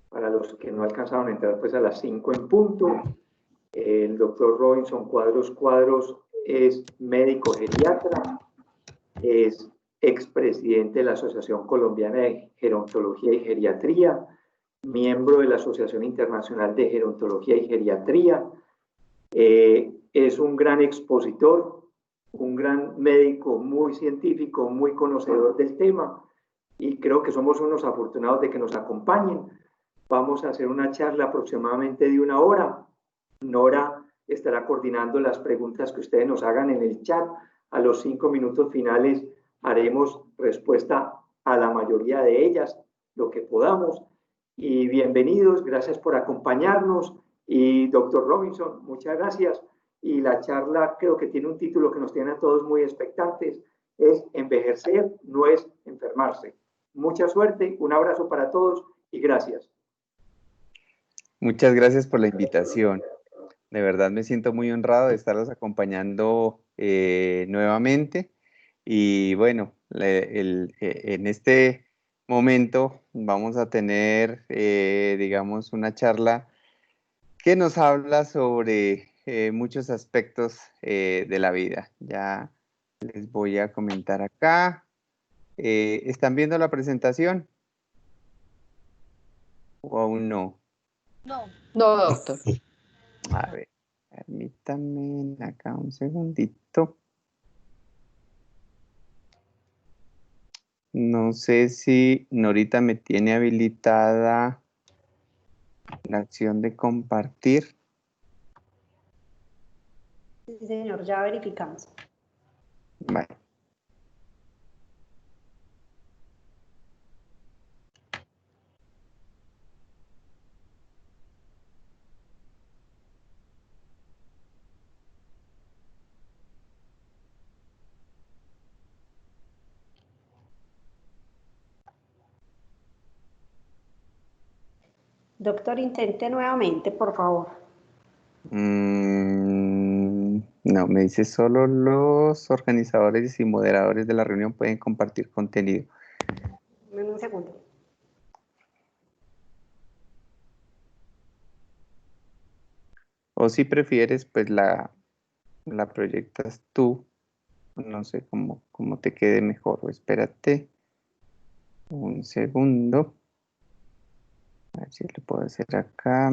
Para los que no alcanzaron a entrar, pues a las 5 en punto. El doctor Robinson Cuadros es médico geriatra, es expresidente de la Asociación Colombiana de Gerontología y Geriatría, miembro de la Asociación Internacional de Gerontología y Geriatría, es un gran expositor, un gran médico muy científico, muy conocedor del tema, y creo que somos unos afortunados de que nos acompañen. Vamos a hacer una charla aproximadamente de 1 hora. Nora estará coordinando las preguntas que ustedes nos hagan en el chat. A los 5 minutos finales haremos respuesta a la mayoría de ellas, lo que podamos. Y bienvenidos, gracias por acompañarnos. Y doctor Robinson, muchas gracias. Y la charla creo que tiene un título que nos tiene a todos muy expectantes. Es envejecer, no es enfermarse. Mucha suerte, un abrazo para todos y gracias. Muchas gracias por la invitación. De verdad me siento muy honrado de estarlos acompañando nuevamente. Y bueno, en este momento vamos a tener, digamos, una charla que nos habla sobre muchos aspectos de la vida. Ya les voy a comentar acá. ¿Están viendo la presentación? ¿O aún no? No, no, doctor. A ver, permítanme acá un segundito. No sé si Norita me tiene habilitada la acción de compartir. Sí, señor, ya verificamos. Vale. Doctor, intente nuevamente, por favor. No, me dice solo los organizadores y moderadores de la reunión pueden compartir contenido. Un segundo. O si prefieres, pues la proyectas tú. No sé cómo te quede mejor. O espérate un segundo. A ver si lo puedo hacer acá.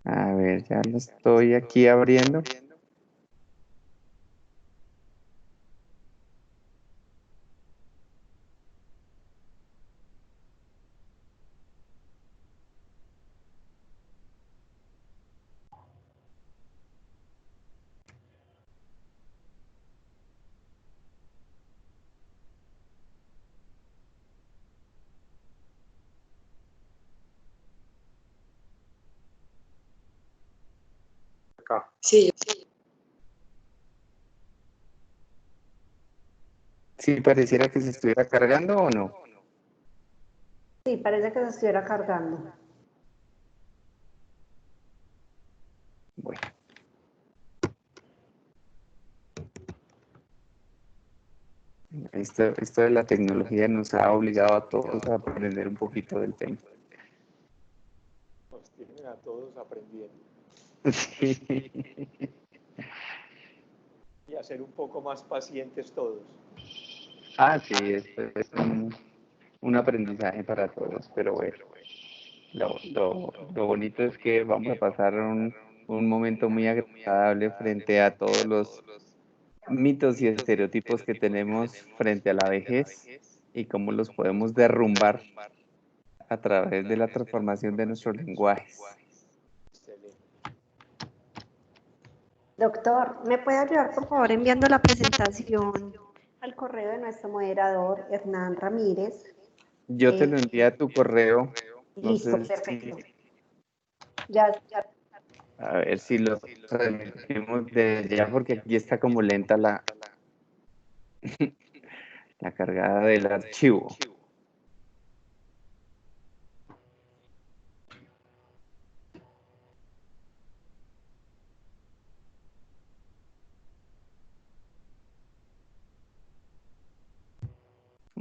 A ver, ya lo estoy aquí abriendo. Sí, ¿Sí pareciera que se estuviera cargando o no? Sí, parece que se estuviera cargando. Bueno. Esto de la tecnología nos ha obligado a todos a aprender un poquito del tema. Nos tienen a todos aprendiendo. Sí. Y a ser un poco más pacientes todos. Ah, sí, esto es un aprendizaje para todos, pero bueno, lo bonito es que vamos a pasar un momento muy agradable frente a todos los mitos y estereotipos que tenemos frente a la vejez y cómo los podemos derrumbar a través de la transformación de nuestros lenguajes. Excelente. Doctor, ¿me puede ayudar, por favor, enviando la presentación al correo de nuestro moderador, Hernán Ramírez? Yo te lo envié a tu correo. No Listo, sé perfecto. si, Ya. a ver si lo transmitimos de ya, porque aquí está como lenta la cargada del archivo.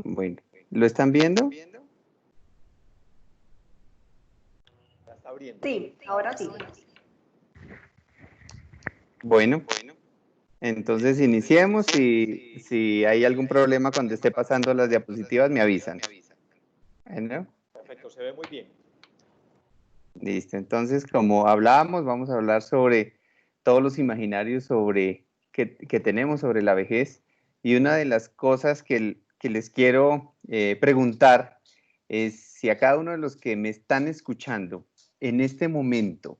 Bueno, ¿lo están viendo? Sí, ahora sí. Bueno, entonces iniciemos y si hay algún problema cuando esté pasando las diapositivas me avisan. ¿No? Perfecto, se ve muy bien. Listo, entonces como hablábamos, vamos a hablar sobre todos los imaginarios que tenemos sobre la vejez, y una de las cosas que les quiero preguntar es si a cada uno de los que me están escuchando en este momento,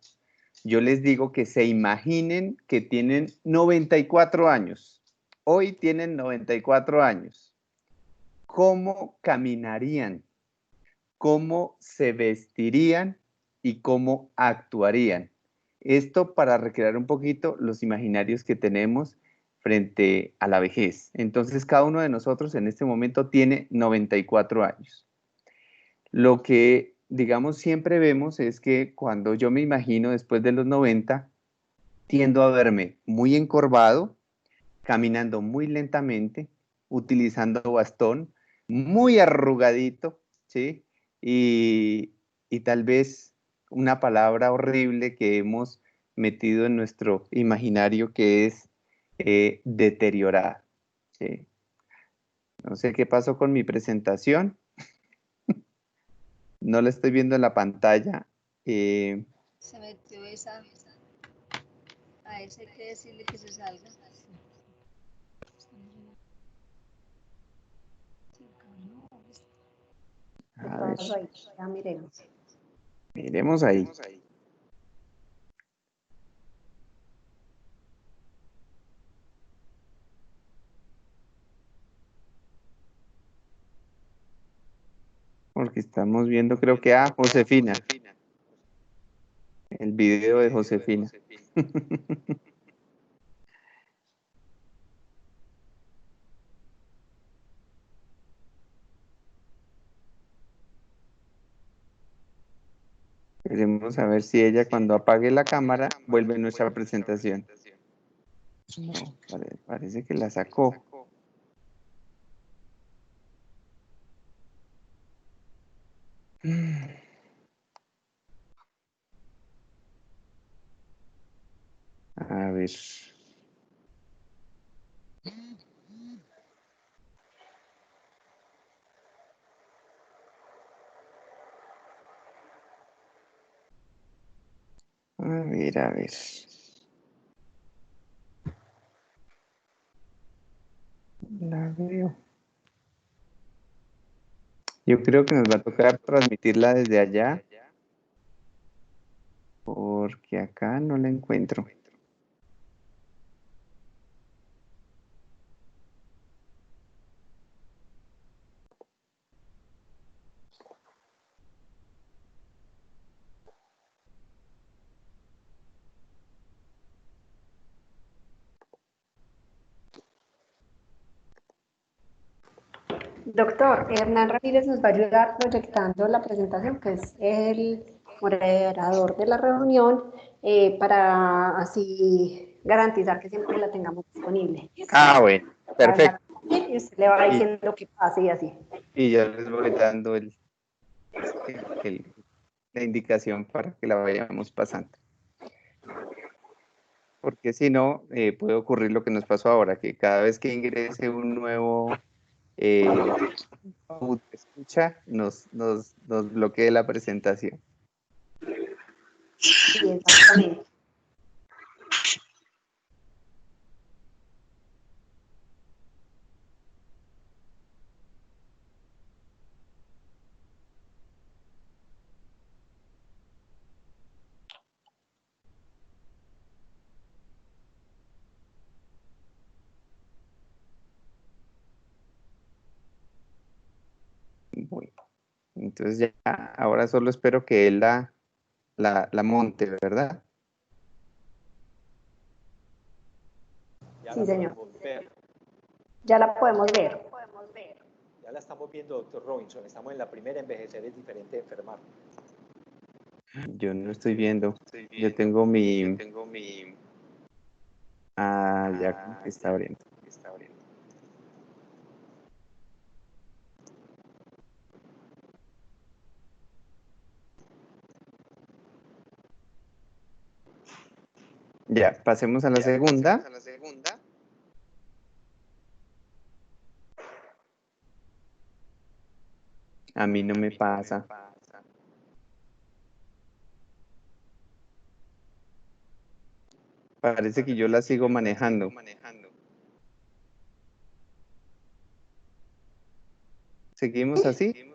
yo les digo que se imaginen que tienen 94 años, hoy tienen 94 años, ¿cómo caminarían? ¿Cómo se vestirían y cómo actuarían? Esto para recrear un poquito los imaginarios que tenemos frente a la vejez. Entonces, cada uno de nosotros en este momento tiene 94 años. Lo que, digamos, siempre vemos es que cuando yo me imagino después de los 90, tiendo a verme muy encorvado, caminando muy lentamente, utilizando bastón, muy arrugadito, ¿sí? Y tal vez una palabra horrible que hemos metido en nuestro imaginario que es deteriorada, ¿sí? No sé qué pasó con mi presentación, no la estoy viendo en la pantalla. Se metió esa. A ese hay que decirle que se salga. ¿Qué A ver, pasó ahí? Ya miremos. miremos ahí. Porque estamos viendo, creo que a Josefina, el video de Josefina. Queremos saber si ella cuando apague la cámara vuelve nuestra presentación. No, parece que la sacó. A ver. A ver, a ver. La veo. Yo creo que nos va a tocar transmitirla desde allá, porque acá no la encuentro. Doctor, Hernán Ramírez nos va a ayudar proyectando la presentación, que es el moderador de la reunión, para así garantizar que siempre la tengamos disponible. Ah, bueno, perfecto. Y usted le va diciendo lo que pase y así. Y ya les voy dando la indicación para que la vayamos pasando. Porque si no, puede ocurrir lo que nos pasó ahora, que cada vez que ingrese un nuevo escucha, nos bloquee la presentación. Sí, exactamente. Bueno, entonces ya, ahora solo espero que él la monte, ¿verdad? Sí, señor. Ya la podemos ver. Ya la estamos viendo, doctor Robinson. Estamos en la primera. Envejecer es diferente de enfermar. Yo no estoy viendo. Yo tengo mi... Ah, ya como que está abriendo. Ya, pasemos a la segunda. A mí no me pasa. Parece que yo la sigo manejando. ¿Seguimos así?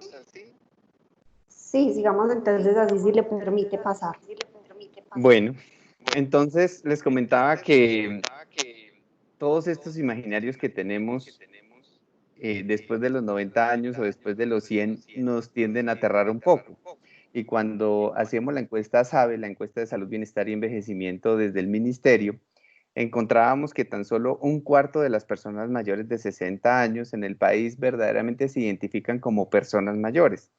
Sí, sigamos entonces así si le permite pasar. Bueno, entonces les comentaba que todos estos imaginarios que tenemos después de los 90 años o después de los 100 nos tienden a aterrar un poco. Y cuando hacíamos la encuesta SABE, la encuesta de salud, bienestar y envejecimiento desde el ministerio, encontrábamos que tan solo un cuarto de las personas mayores de 60 años en el país verdaderamente se identifican como personas mayores.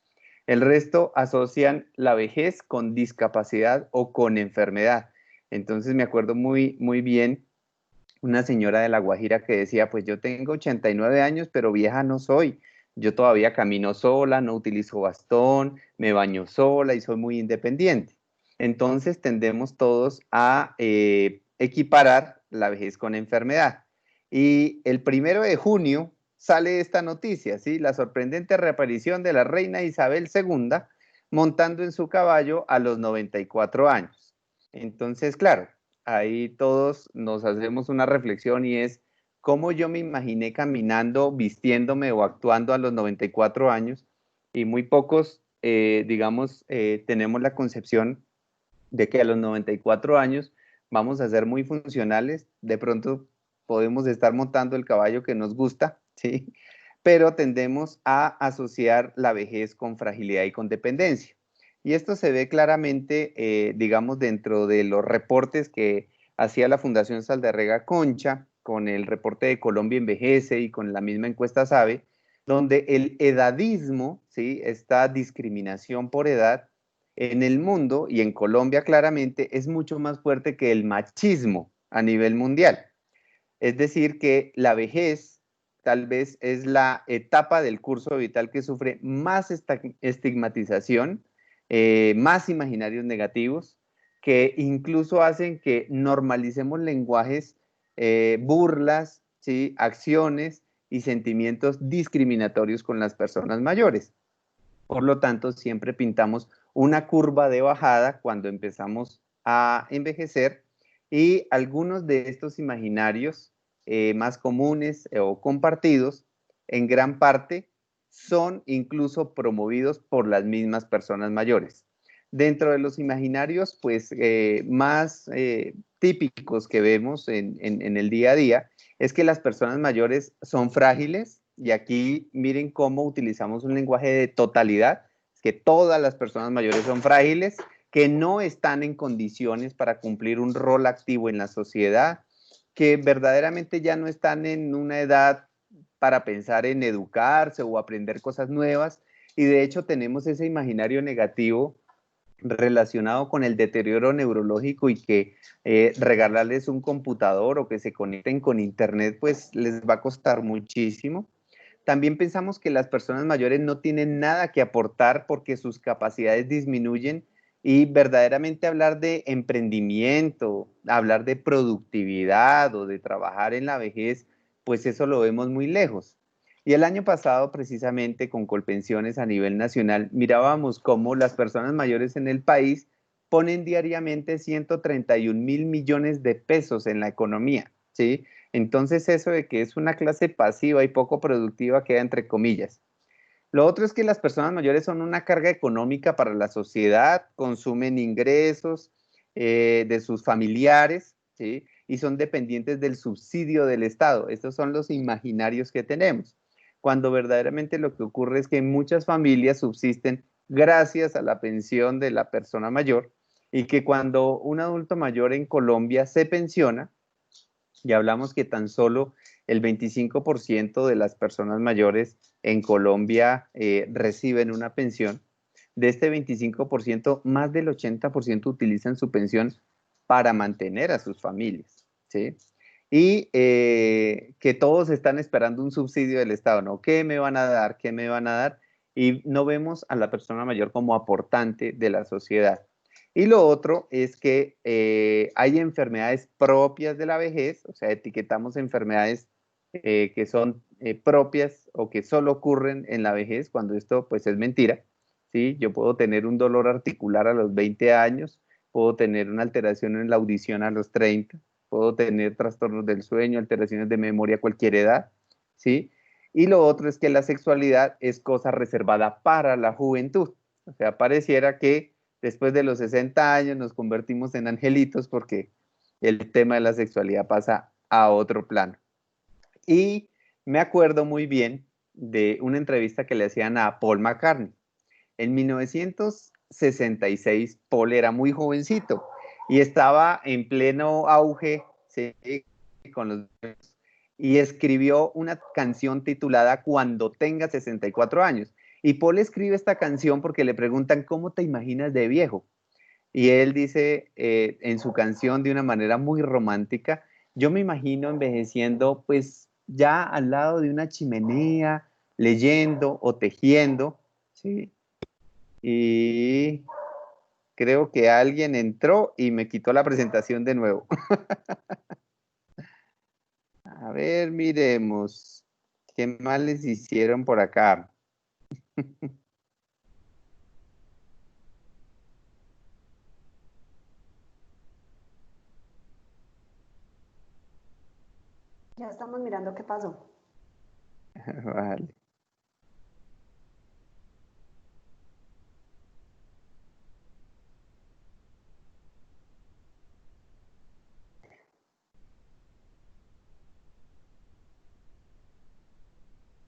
El resto asocian la vejez con discapacidad o con enfermedad. Entonces me acuerdo muy bien una señora de La Guajira que decía, pues yo tengo 89 años, pero vieja no soy. Yo todavía camino sola, no utilizo bastón, me baño sola y soy muy independiente. Entonces tendemos todos a equiparar la vejez con enfermedad. Y el 1 de junio sale esta noticia, ¿sí? La sorprendente reaparición de la reina Isabel II montando en su caballo a los 94 años. Entonces, claro, ahí todos nos hacemos una reflexión y es cómo yo me imaginé caminando, vistiéndome o actuando a los 94 años y muy pocos, digamos, tenemos la concepción de que a los 94 años vamos a ser muy funcionales, de pronto podemos estar montando el caballo que nos gusta, ¿sí? Pero tendemos a asociar la vejez con fragilidad y con dependencia. Y esto se ve claramente, digamos, dentro de los reportes que hacía la Fundación Saldarrega Concha, con el reporte de Colombia Envejece y con la misma encuesta SABE, donde el edadismo, ¿sí? Esta discriminación por edad en el mundo y en Colombia claramente es mucho más fuerte que el machismo a nivel mundial. Es decir, que la vejez tal vez es la etapa del curso vital que sufre más estigmatización, más imaginarios negativos, que incluso hacen que normalicemos lenguajes, burlas, ¿sí? Acciones y sentimientos discriminatorios con las personas mayores. Por lo tanto, siempre pintamos una curva de bajada cuando empezamos a envejecer y algunos de estos imaginarios más comunes o compartidos, en gran parte, son incluso promovidos por las mismas personas mayores. Dentro de los imaginarios, pues, más típicos que vemos en el día a día, es que las personas mayores son frágiles, y aquí miren cómo utilizamos un lenguaje de totalidad, que todas las personas mayores son frágiles, que no están en condiciones para cumplir un rol activo en la sociedad, que verdaderamente ya no están en una edad para pensar en educarse o aprender cosas nuevas, y de hecho tenemos ese imaginario negativo relacionado con el deterioro neurológico y que regalarles un computador o que se conecten con internet pues les va a costar muchísimo. También pensamos que las personas mayores no tienen nada que aportar porque sus capacidades disminuyen, y verdaderamente hablar de emprendimiento, hablar de productividad o de trabajar en la vejez, pues eso lo vemos muy lejos. Y el año pasado, precisamente con Colpensiones a nivel nacional, mirábamos cómo las personas mayores en el país ponen diariamente 131.000 millones de pesos en la economía, ¿sí? Entonces eso de que es una clase pasiva y poco productiva queda entre comillas. Lo otro es que las personas mayores son una carga económica para la sociedad, consumen ingresos de sus familiares, ¿sí? Y son dependientes del subsidio del Estado. Estos son los imaginarios que tenemos, cuando verdaderamente lo que ocurre es que muchas familias subsisten gracias a la pensión de la persona mayor, y que cuando un adulto mayor en Colombia se pensiona, y hablamos que tan solo el 25% de las personas mayores en Colombia reciben una pensión. De este 25%, más del 80% utilizan su pensión para mantener a sus familias, ¿sí? Y que todos están esperando un subsidio del Estado, ¿no? ¿Qué me van a dar? ¿Qué me van a dar? Y no vemos a la persona mayor como aportante de la sociedad. Y lo otro es que hay enfermedades propias de la vejez, o sea, etiquetamos enfermedades que son propias o que solo ocurren en la vejez, cuando esto pues es mentira, ¿sí? Yo puedo tener un dolor articular a los 20 años, puedo tener una alteración en la audición a los 30, puedo tener trastornos del sueño, alteraciones de memoria a cualquier edad, ¿sí? Y lo otro es que la sexualidad es cosa reservada para la juventud, o sea, pareciera que después de los 60 años nos convertimos en angelitos porque el tema de la sexualidad pasa a otro plano. Y me acuerdo muy bien de una entrevista que le hacían a Paul McCartney. En 1966, Paul era muy jovencito y estaba en pleno auge, ¿sí? Con los y escribió una canción titulada Cuando tenga 64 años. Y Paul escribe esta canción porque le preguntan, ¿cómo te imaginas de viejo? Y él dice en su canción de una manera muy romántica, yo me imagino envejeciendo pues ya al lado de una chimenea, leyendo o tejiendo, ¿sí? Y creo que alguien entró y me quitó la presentación de nuevo. A ver, miremos. ¿Qué más les hicieron por acá? Ya estamos mirando qué pasó. Vale.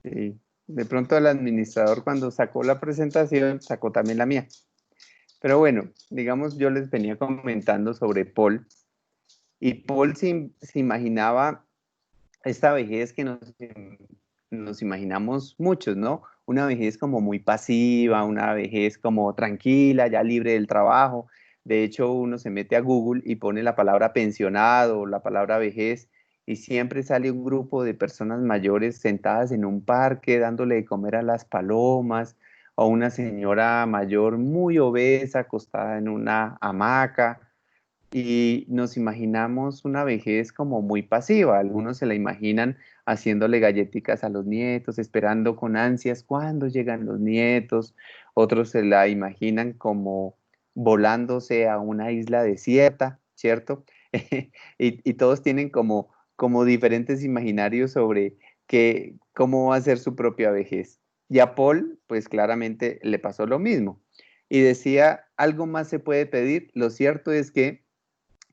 Sí. De pronto el administrador cuando sacó la presentación sacó también la mía. Pero bueno, digamos, yo les venía comentando sobre Paul y Paul se imaginaba esta vejez que nos imaginamos muchos, ¿no? Una vejez como muy pasiva, una vejez como tranquila, ya libre del trabajo. De hecho, uno se mete a Google y pone la palabra pensionado, la palabra vejez, y siempre sale un grupo de personas mayores sentadas en un parque dándole de comer a las palomas, o una señora mayor muy obesa acostada en una hamaca y nos imaginamos una vejez como muy pasiva. Algunos se la imaginan haciéndole galletitas a los nietos, esperando con ansias cuándo llegan los nietos. Otros se la imaginan como volándose a una isla desierta, ¿cierto? Y todos tienen como diferentes imaginarios sobre cómo va a ser su propia vejez. Y a Paul, pues claramente le pasó lo mismo. Y decía, algo más se puede pedir. Lo cierto es que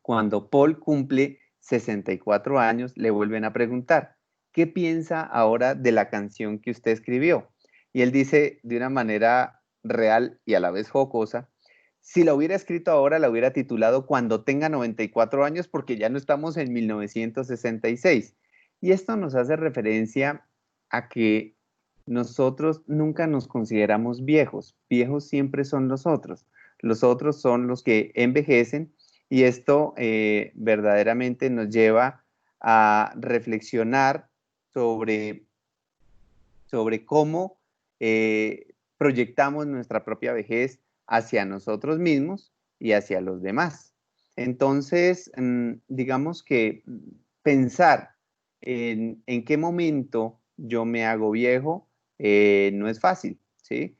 cuando Paul cumple 64 años, le vuelven a preguntar, ¿qué piensa ahora de la canción que usted escribió? Y él dice de una manera real y a la vez jocosa, si la hubiera escrito ahora, la hubiera titulado Cuando tenga 94 años, porque ya no estamos en 1966. Y esto nos hace referencia a que nosotros nunca nos consideramos viejos. Viejos siempre son los otros. Los otros son los que envejecen y esto verdaderamente nos lleva a reflexionar sobre, sobre cómo proyectamos nuestra propia vejez hacia nosotros mismos y hacia los demás. Entonces, digamos que pensar en qué momento yo me hago viejo no es fácil, ¿sí?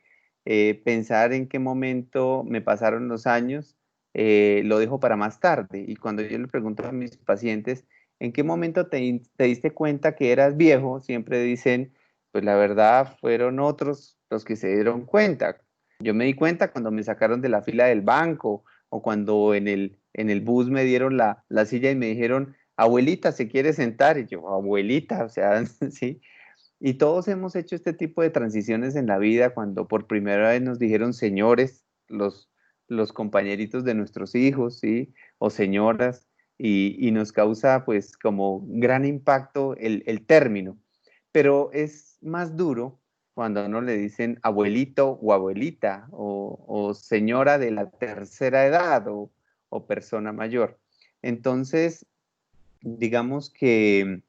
Pensar en qué momento me pasaron los años lo dejo para más tarde. Y cuando yo le pregunto a mis pacientes, ¿en qué momento te diste cuenta que eras viejo? Siempre dicen, pues la verdad fueron otros los que se dieron cuenta. Yo me di cuenta cuando me sacaron de la fila del banco o cuando en el bus me dieron la silla y me dijeron, abuelita, ¿se quiere sentar? Y yo, abuelita, o sea, sí. Y todos hemos hecho este tipo de transiciones en la vida cuando por primera vez nos dijeron señores, los compañeritos de nuestros hijos, ¿sí? O señoras, y nos causa pues como gran impacto el término. Pero es más duro cuando a uno le dicen abuelito o abuelita o señora de la tercera edad o persona mayor. Entonces, digamos que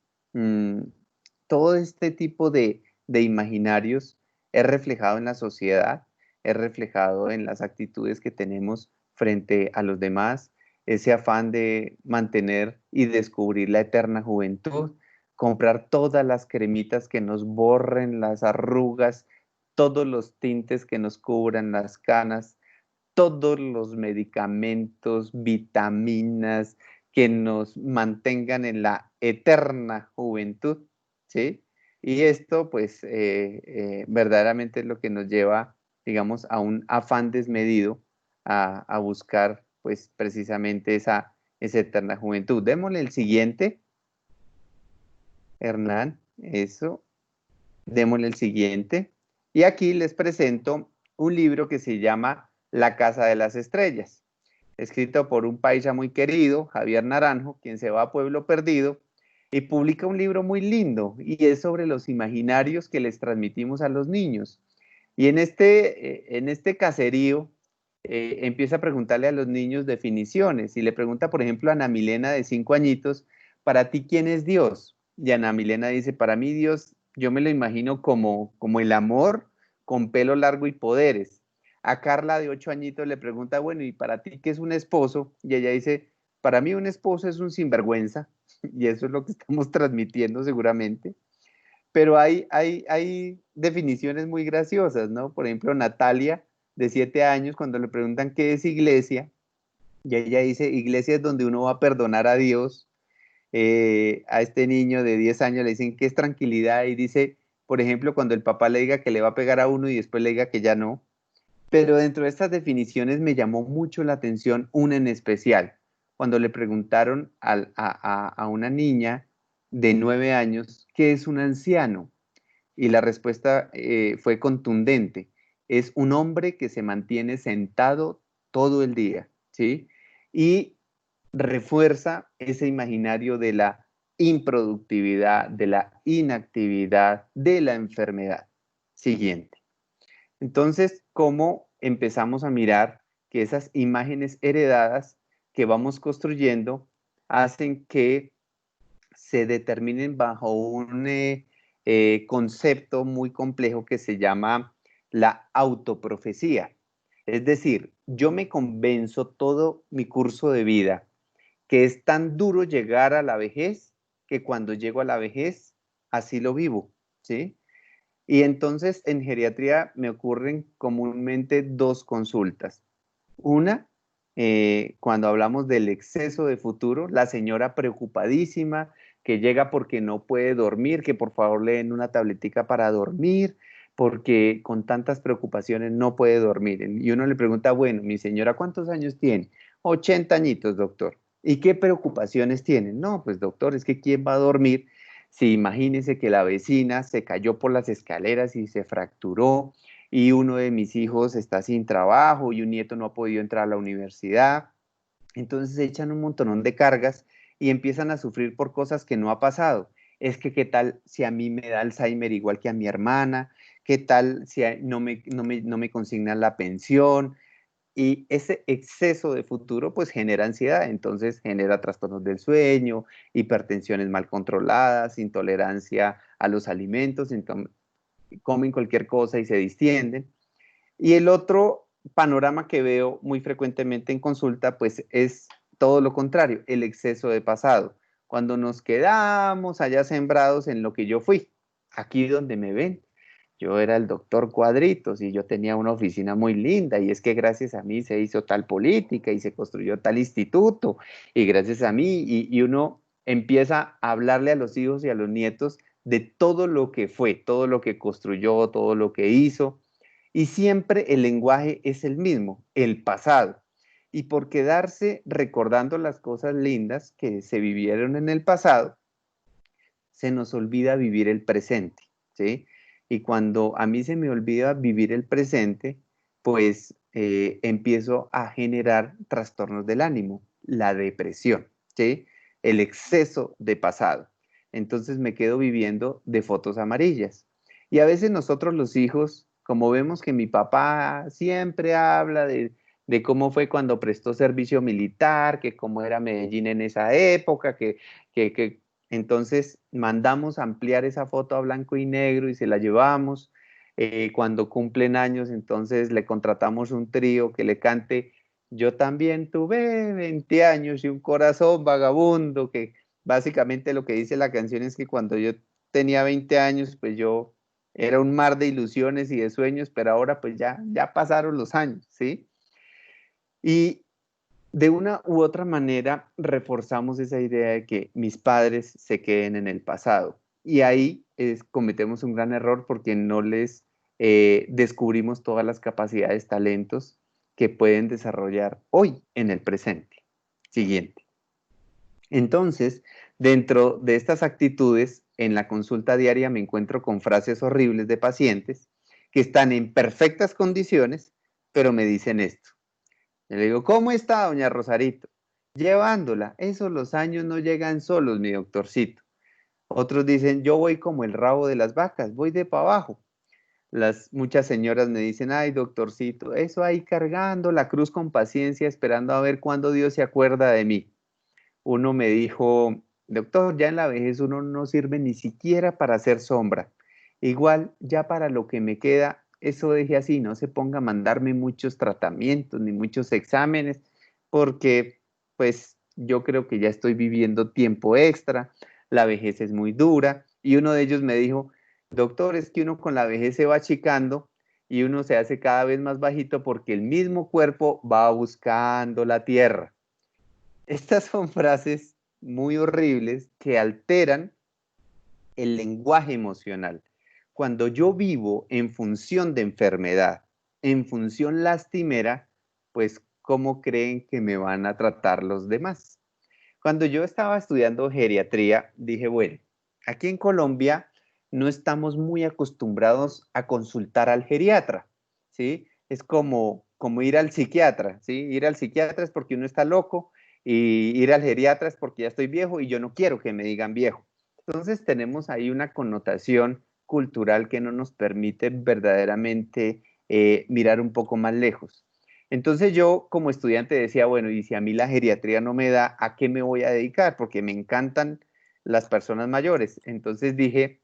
todo este tipo de imaginarios es reflejado en la sociedad, es reflejado en las actitudes que tenemos frente a los demás, ese afán de mantener y descubrir la eterna juventud, comprar todas las cremitas que nos borren las arrugas, todos los tintes que nos cubran las canas, todos los medicamentos, vitaminas que nos mantengan en la eterna juventud, ¿sí? Y esto, pues, verdaderamente es lo que nos lleva, digamos, a un afán desmedido a buscar, pues, precisamente esa eterna juventud. Démosle el siguiente, Hernán, eso. Démosle el siguiente. Y aquí les presento un libro que se llama La Casa de las Estrellas, escrito por un paisa muy querido, Javier Naranjo, quien se va a Pueblo Perdido, y publica un libro muy lindo, y es sobre los imaginarios que les transmitimos a los niños. Y en este caserío empieza a preguntarle a los niños definiciones, y le pregunta, por ejemplo, a Ana Milena de 5 añitos, ¿para ti quién es Dios? Y Ana Milena dice, para mí Dios, yo me lo imagino como el amor con pelo largo y poderes. A Carla de 8 añitos le pregunta, bueno, ¿y para ti qué es un esposo? Y ella dice, para mí un esposo es un sinvergüenza, y eso es lo que estamos transmitiendo seguramente. Pero hay definiciones muy graciosas, ¿no? Por ejemplo, Natalia, de 7 años, cuando le preguntan qué es iglesia, y ella dice, iglesia es donde uno va a perdonar a Dios. A este niño de 10 años le dicen que es tranquilidad y dice, por ejemplo, cuando el papá le diga que le va a pegar a uno y después le diga que ya no. Pero dentro de estas definiciones me llamó mucho la atención una en especial, cuando le preguntaron a una niña de 9 años qué es un anciano. Y la respuesta fue contundente. Es un hombre que se mantiene sentado todo el día, ¿sí? Y refuerza ese imaginario de la improductividad, de la inactividad, de la enfermedad. Siguiente. Entonces, ¿cómo empezamos a mirar que esas imágenes heredadas que vamos construyendo hacen que se determinen bajo un concepto muy complejo que se llama la autoprofecía? Es decir, yo me convenzo todo mi curso de vida que es tan duro llegar a la vejez que cuando llego a la vejez, así lo vivo, ¿sí? Y entonces en geriatría me ocurren comúnmente dos consultas. Una, cuando hablamos del exceso de futuro, la señora preocupadísima que llega porque no puede dormir, que por favor le den una tabletica para dormir, porque con tantas preocupaciones no puede dormir. Y uno le pregunta, bueno, mi señora, ¿cuántos años tiene? 80 añitos, doctor. ¿Y qué preocupaciones tiene? No, pues doctor, es que ¿quién va a dormir? Si imagínese que la vecina se cayó por las escaleras y se fracturó, y uno de mis hijos está sin trabajo y un nieto no ha podido entrar a la universidad. Entonces se echan un montón de cargas y empiezan a sufrir por cosas que no ha pasado. Es que qué tal si a mí me da Alzheimer igual que a mi hermana, qué tal si no me consignan la pensión. Y ese exceso de futuro pues genera ansiedad, entonces genera trastornos del sueño, hipertensiones mal controladas, intolerancia a los alimentos, comen cualquier cosa y se distienden. Y el otro panorama que veo muy frecuentemente en consulta, pues es todo lo contrario, el exceso de pasado. Cuando nos quedamos allá sembrados en lo que yo fui, aquí donde me ven. Yo era el doctor Cuadritos y yo tenía una oficina muy linda y es que gracias a mí se hizo tal política y se construyó tal instituto y gracias a mí y uno empieza a hablarle a los hijos y a los nietos de todo lo que fue, todo lo que construyó, todo lo que hizo. Y siempre el lenguaje es el mismo, el pasado. Y por quedarse recordando las cosas lindas que se vivieron en el pasado, se nos olvida vivir el presente, ¿sí? Y cuando a mí se me olvida vivir el presente, pues empiezo a generar trastornos del ánimo, la depresión, ¿sí? El exceso de pasado. Entonces me quedo viviendo de fotos amarillas. Y a veces nosotros los hijos, como vemos que mi papá siempre habla de cómo fue cuando prestó servicio militar, que cómo era Medellín en esa época, que entonces mandamos ampliar esa foto a blanco y negro y se la llevamos. Cuando cumplen años, entonces le contratamos un trío que le cante yo también tuve 20 años y un corazón vagabundo, que básicamente lo que dice la canción es que cuando yo tenía 20 años, pues yo era un mar de ilusiones y de sueños, pero ahora pues ya pasaron los años, ¿sí? Y de una u otra manera reforzamos esa idea de que mis padres se queden en el pasado. Y ahí cometemos un gran error porque no les descubrimos todas las capacidades, talentos que pueden desarrollar hoy en el presente. Siguiente. Entonces, dentro de estas actitudes, en la consulta diaria me encuentro con frases horribles de pacientes que están en perfectas condiciones, pero me dicen esto. Y le digo, ¿cómo está, doña Rosarito? Llevándola. Esos los años no llegan solos, mi doctorcito. Otros dicen, yo voy como el rabo de las vacas, voy de para abajo. Muchas señoras me dicen, ay, doctorcito, eso ahí cargando la cruz con paciencia, esperando a ver cuándo Dios se acuerda de mí. Uno me dijo, doctor, ya en la vejez uno no sirve ni siquiera para hacer sombra. Igual, ya para lo que me queda, eso deje así, no se ponga a mandarme muchos tratamientos ni muchos exámenes, porque pues yo creo que ya estoy viviendo tiempo extra, la vejez es muy dura. Y uno de ellos me dijo, doctor, es que uno con la vejez se va achicando y uno se hace cada vez más bajito porque el mismo cuerpo va buscando la tierra. Estas son frases muy horribles que alteran el lenguaje emocional. Cuando yo vivo en función de enfermedad, en función lastimera, pues ¿cómo creen que me van a tratar los demás? Cuando yo estaba estudiando geriatría, dije, bueno, aquí en Colombia no estamos muy acostumbrados a consultar al geriatra, ¿sí? Es como ir al psiquiatra, ¿sí? Ir al psiquiatra es porque uno está loco y ir al geriatra es porque ya estoy viejo y yo no quiero que me digan viejo. Entonces tenemos ahí una connotación cultural que no nos permite verdaderamente mirar un poco más lejos. Entonces yo como estudiante decía, bueno, y si a mí la geriatría no me da, ¿a qué me voy a dedicar? Porque me encantan las personas mayores. Entonces dije,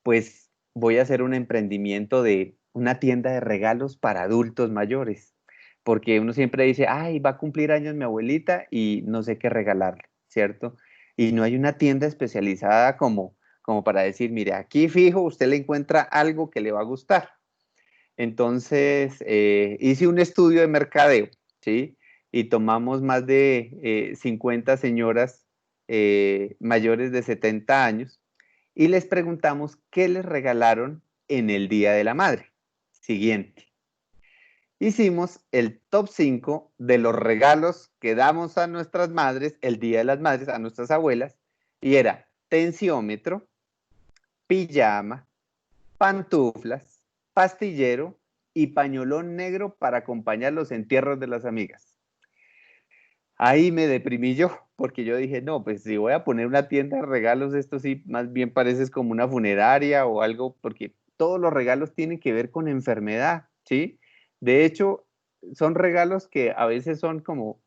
pues voy a hacer un emprendimiento de una tienda de regalos para adultos mayores. Porque uno siempre dice, ay, va a cumplir años mi abuelita y no sé qué regalarle, ¿cierto? Y no hay una tienda especializada como para decir, mire, aquí fijo, usted le encuentra algo que le va a gustar. Entonces, hice un estudio de mercadeo, ¿sí? Y tomamos más de 50 señoras mayores de 70 años y les preguntamos qué les regalaron en el Día de la Madre. Siguiente. Hicimos el top 5 de los regalos que damos a nuestras madres el Día de las Madres, a nuestras abuelas, y era tensiómetro, pijama, pantuflas, pastillero y pañolón negro para acompañar los entierros de las amigas. Ahí me deprimí yo, porque yo dije, no, pues si voy a poner una tienda de regalos, esto sí, más bien parece como una funeraria o algo, porque todos los regalos tienen que ver con enfermedad, ¿sí? De hecho, son regalos que a veces son como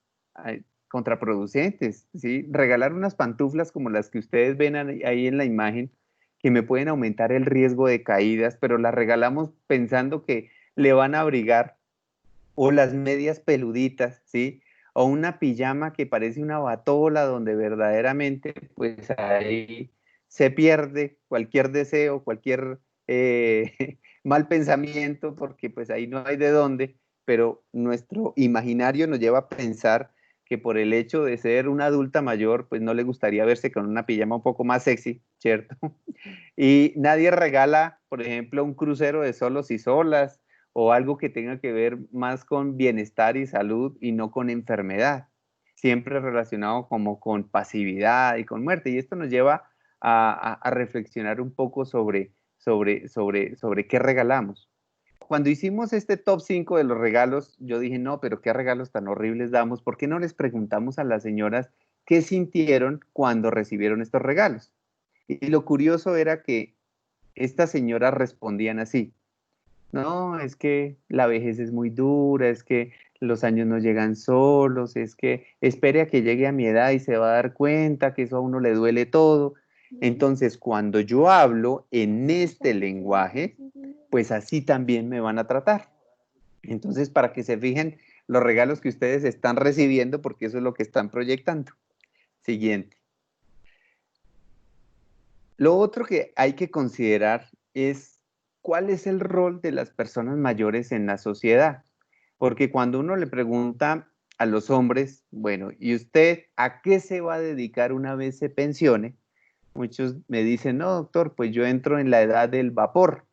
contraproducentes, ¿sí? Regalar unas pantuflas como las que ustedes ven ahí en la imagen, que me pueden aumentar el riesgo de caídas, pero las regalamos pensando que le van a abrigar, o las medias peluditas, ¿sí? O una pijama que parece una batola donde verdaderamente pues ahí se pierde cualquier deseo, cualquier mal pensamiento, porque pues ahí no hay de dónde, pero nuestro imaginario nos lleva a pensar que por el hecho de ser una adulta mayor, pues no le gustaría verse con una pijama un poco más sexy, ¿cierto? Y nadie regala, por ejemplo, un crucero de solos y solas o algo que tenga que ver más con bienestar y salud y no con enfermedad, siempre relacionado como con pasividad y con muerte. Y esto nos lleva a reflexionar un poco sobre qué regalamos. Cuando hicimos este top 5 de los regalos, yo dije, no, pero qué regalos tan horribles damos, ¿por qué no les preguntamos a las señoras qué sintieron cuando recibieron estos regalos? Y lo curioso era que estas señoras respondían así: no, es que la vejez es muy dura, es que los años no llegan solos, es que espere a que llegue a mi edad y se va a dar cuenta que eso a uno le duele todo. Entonces, cuando yo hablo en este lenguaje, pues así también me van a tratar. Entonces, para que se fijen los regalos que ustedes están recibiendo, porque eso es lo que están proyectando. Siguiente. Lo otro que hay que considerar es cuál es el rol de las personas mayores en la sociedad. Porque cuando uno le pregunta a los hombres, bueno, ¿y usted a qué se va a dedicar una vez se pensione? Muchos me dicen, no, doctor, pues yo entro en la edad del vapor.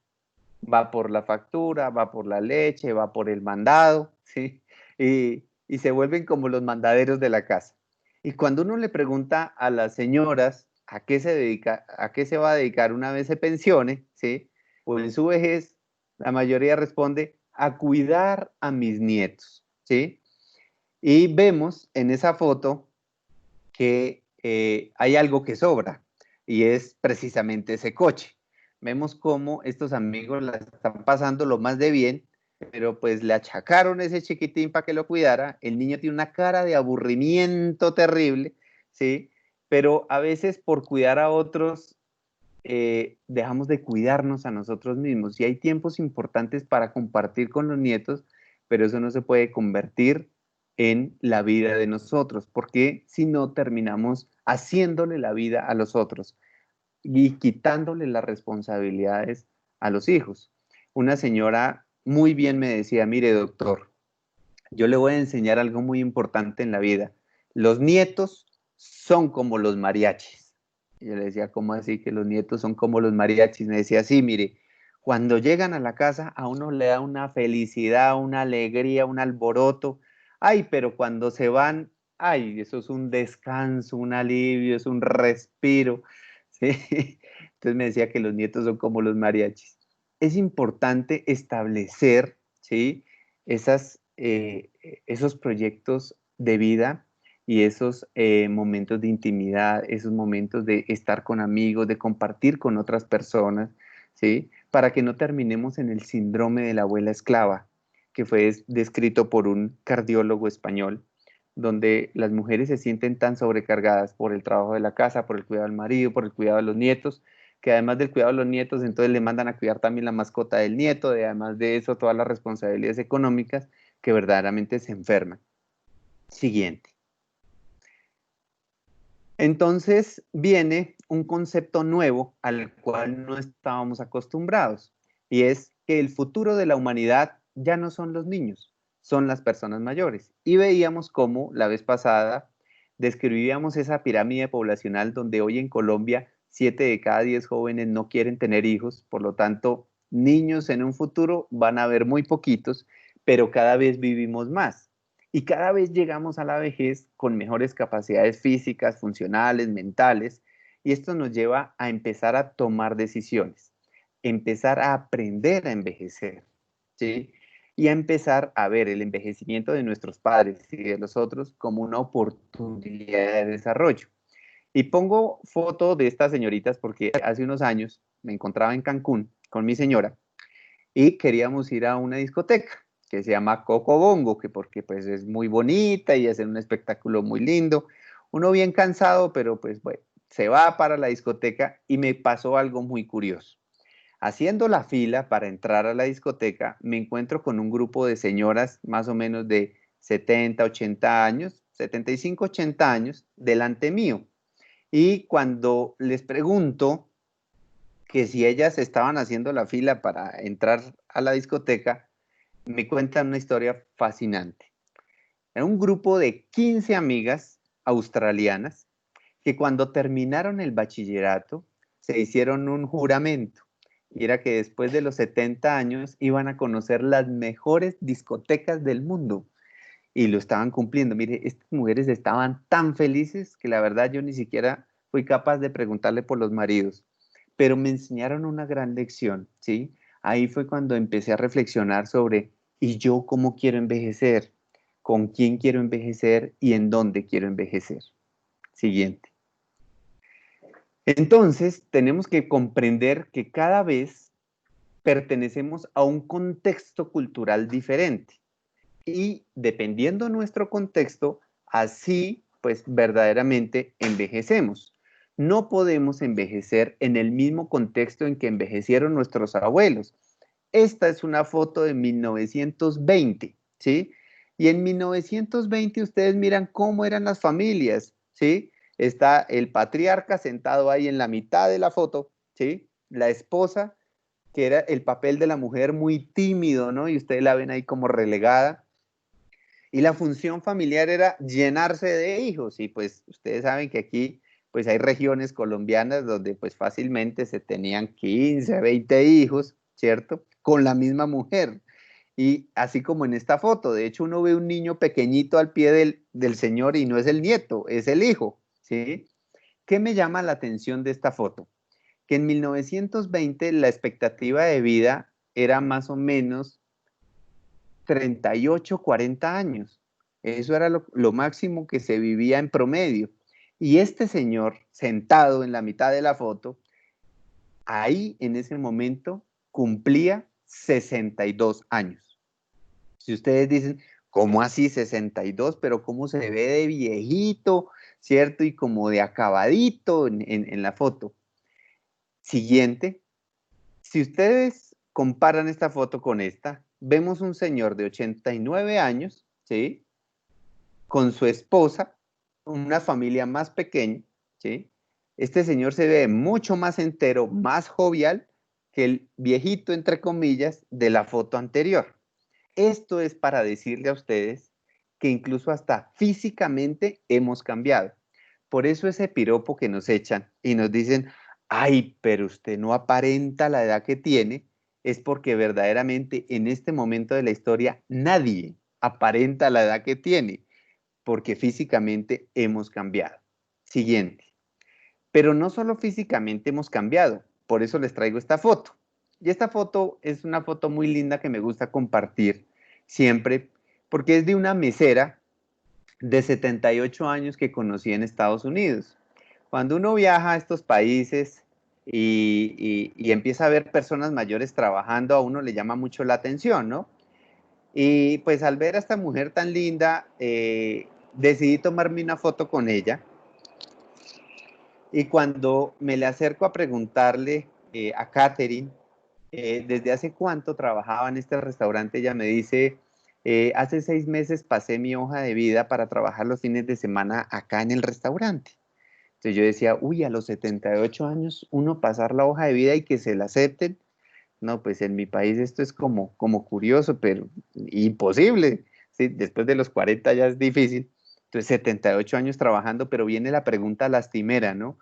Va por la factura, va por la leche, va por el mandado, ¿sí? Y se vuelven como los mandaderos de la casa. Y cuando uno le pregunta a las señoras a qué se dedica, a qué se va a dedicar una vez se pensione, ¿sí? O en su vejez, la mayoría responde a cuidar a mis nietos, ¿sí? Y vemos en esa foto que hay algo que sobra y es precisamente ese coche. Vemos cómo estos amigos la están pasando lo más de bien, pero pues le achacaron ese chiquitín para que lo cuidara. El niño tiene una cara de aburrimiento terrible, ¿sí? Pero a veces por cuidar a otros dejamos de cuidarnos a nosotros mismos. Y hay tiempos importantes para compartir con los nietos, pero eso no se puede convertir en la vida de nosotros, porque si no terminamos haciéndole la vida a los otros y quitándole las responsabilidades a los hijos. Una señora muy bien me decía, mire doctor, yo le voy a enseñar algo muy importante en la vida. Los nietos son como los mariachis. Y yo le decía, ¿cómo así que los nietos son como los mariachis? Me decía, sí, mire, cuando llegan a la casa a uno le da una felicidad, una alegría, un alboroto. Ay, pero cuando se van, ay, eso es un descanso, un alivio, es un respiro. ¿Sí? Entonces me decía que los nietos son como los mariachis. Es importante establecer, ¿sí? Esos proyectos de vida y esos momentos de intimidad, esos momentos de estar con amigos, de compartir con otras personas, ¿sí? Para que no terminemos en el síndrome de la abuela esclava, que fue descrito por un cardiólogo español, donde las mujeres se sienten tan sobrecargadas por el trabajo de la casa, por el cuidado del marido, por el cuidado de los nietos, que además del cuidado de los nietos, entonces le mandan a cuidar también la mascota del nieto, y además de eso, todas las responsabilidades económicas que verdaderamente se enferman. Siguiente. Entonces viene un concepto nuevo al cual no estábamos acostumbrados, y es que el futuro de la humanidad ya no son los niños, son las personas mayores. Y veíamos cómo la vez pasada describíamos esa pirámide poblacional donde hoy en Colombia 7 de cada 10 jóvenes no quieren tener hijos, por lo tanto, niños en un futuro van a haber muy poquitos, pero cada vez vivimos más. Y cada vez llegamos a la vejez con mejores capacidades físicas, funcionales, mentales, y esto nos lleva a empezar a tomar decisiones, empezar a aprender a envejecer, ¿sí? Y a empezar a ver el envejecimiento de nuestros padres y de los otros como una oportunidad de desarrollo. Y pongo foto de estas señoritas porque hace unos años me encontraba en Cancún con mi señora y queríamos ir a una discoteca que se llama Coco Bongo, que porque pues es muy bonita y hacen un espectáculo muy lindo. Uno bien cansado, pero pues bueno, se va para la discoteca y me pasó algo muy curioso. Haciendo la fila para entrar a la discoteca, me encuentro con un grupo de señoras más o menos de 70, 80 años, 75, 80 años, delante mío. Y cuando les pregunto que si ellas estaban haciendo la fila para entrar a la discoteca, me cuentan una historia fascinante. Era un grupo de 15 amigas australianas que cuando terminaron el bachillerato se hicieron un juramento y era que después de los 70 años iban a conocer las mejores discotecas del mundo y lo estaban cumpliendo. Mire, estas mujeres estaban tan felices que la verdad yo ni siquiera fui capaz de preguntarle por los maridos, pero me enseñaron una gran lección, ¿sí? Ahí fue cuando empecé a reflexionar sobre, ¿y yo cómo quiero envejecer? ¿Con quién quiero envejecer? ¿Y en dónde quiero envejecer? Siguiente. Entonces, tenemos que comprender que cada vez pertenecemos a un contexto cultural diferente y dependiendo nuestro contexto, así pues verdaderamente envejecemos. No podemos envejecer en el mismo contexto en que envejecieron nuestros abuelos. Esta es una foto de 1920, ¿sí? Y en 1920 ustedes miran cómo eran las familias, ¿sí? Está el patriarca sentado ahí en la mitad de la foto, ¿sí? La esposa, que era el papel de la mujer muy tímido, ¿no? Y ustedes la ven ahí como relegada. Y la función familiar era llenarse de hijos. Y pues ustedes saben que aquí pues hay regiones colombianas donde pues fácilmente se tenían 15, 20 hijos, ¿cierto? Con la misma mujer. Y así como en esta foto, de hecho uno ve un niño pequeñito al pie del señor y no es el nieto, es el hijo, ¿sí? ¿Qué me llama la atención de esta foto? Que en 1920 la expectativa de vida era más o menos 38, 40 años. Eso era lo máximo que se vivía en promedio. Y este señor, sentado en la mitad de la foto, ahí en ese momento cumplía 62 años. Si ustedes dicen, ¿cómo así 62? Pero cómo se ve de viejito, ¿cierto? Y como de acabadito en la foto. Siguiente, si ustedes comparan esta foto con esta, vemos un señor de 89 años, ¿sí? Con su esposa, una familia más pequeña, ¿sí? Este señor se ve mucho más entero, más jovial que el viejito, entre comillas, de la foto anterior. Esto es para decirle a ustedes que incluso hasta físicamente hemos cambiado. Por eso ese piropo que nos echan y nos dicen, ay, pero usted no aparenta la edad que tiene, es porque verdaderamente en este momento de la historia nadie aparenta la edad que tiene, porque físicamente hemos cambiado. Siguiente. Pero no solo físicamente hemos cambiado, por eso les traigo esta foto. Y esta foto es una foto muy linda que me gusta compartir siempre, porque es de una mesera de 78 años que conocí en Estados Unidos. Cuando uno viaja a estos países y empieza a ver personas mayores trabajando, a uno le llama mucho la atención, ¿no? Y pues al ver a esta mujer tan linda, decidí tomarme una foto con ella. Y cuando me le acerco a preguntarle a Catherine desde hace cuánto trabajaba en este restaurante, ella me dice, hace 6 meses pasé mi hoja de vida para trabajar los fines de semana acá en el restaurante. Entonces yo decía, uy, a los 78 años uno pasar la hoja de vida y que se la acepten. No, pues en mi país esto es como curioso, pero imposible. ¿Sí? Después de los 40 ya es difícil. Entonces 78 años trabajando, pero viene la pregunta lastimera, ¿no?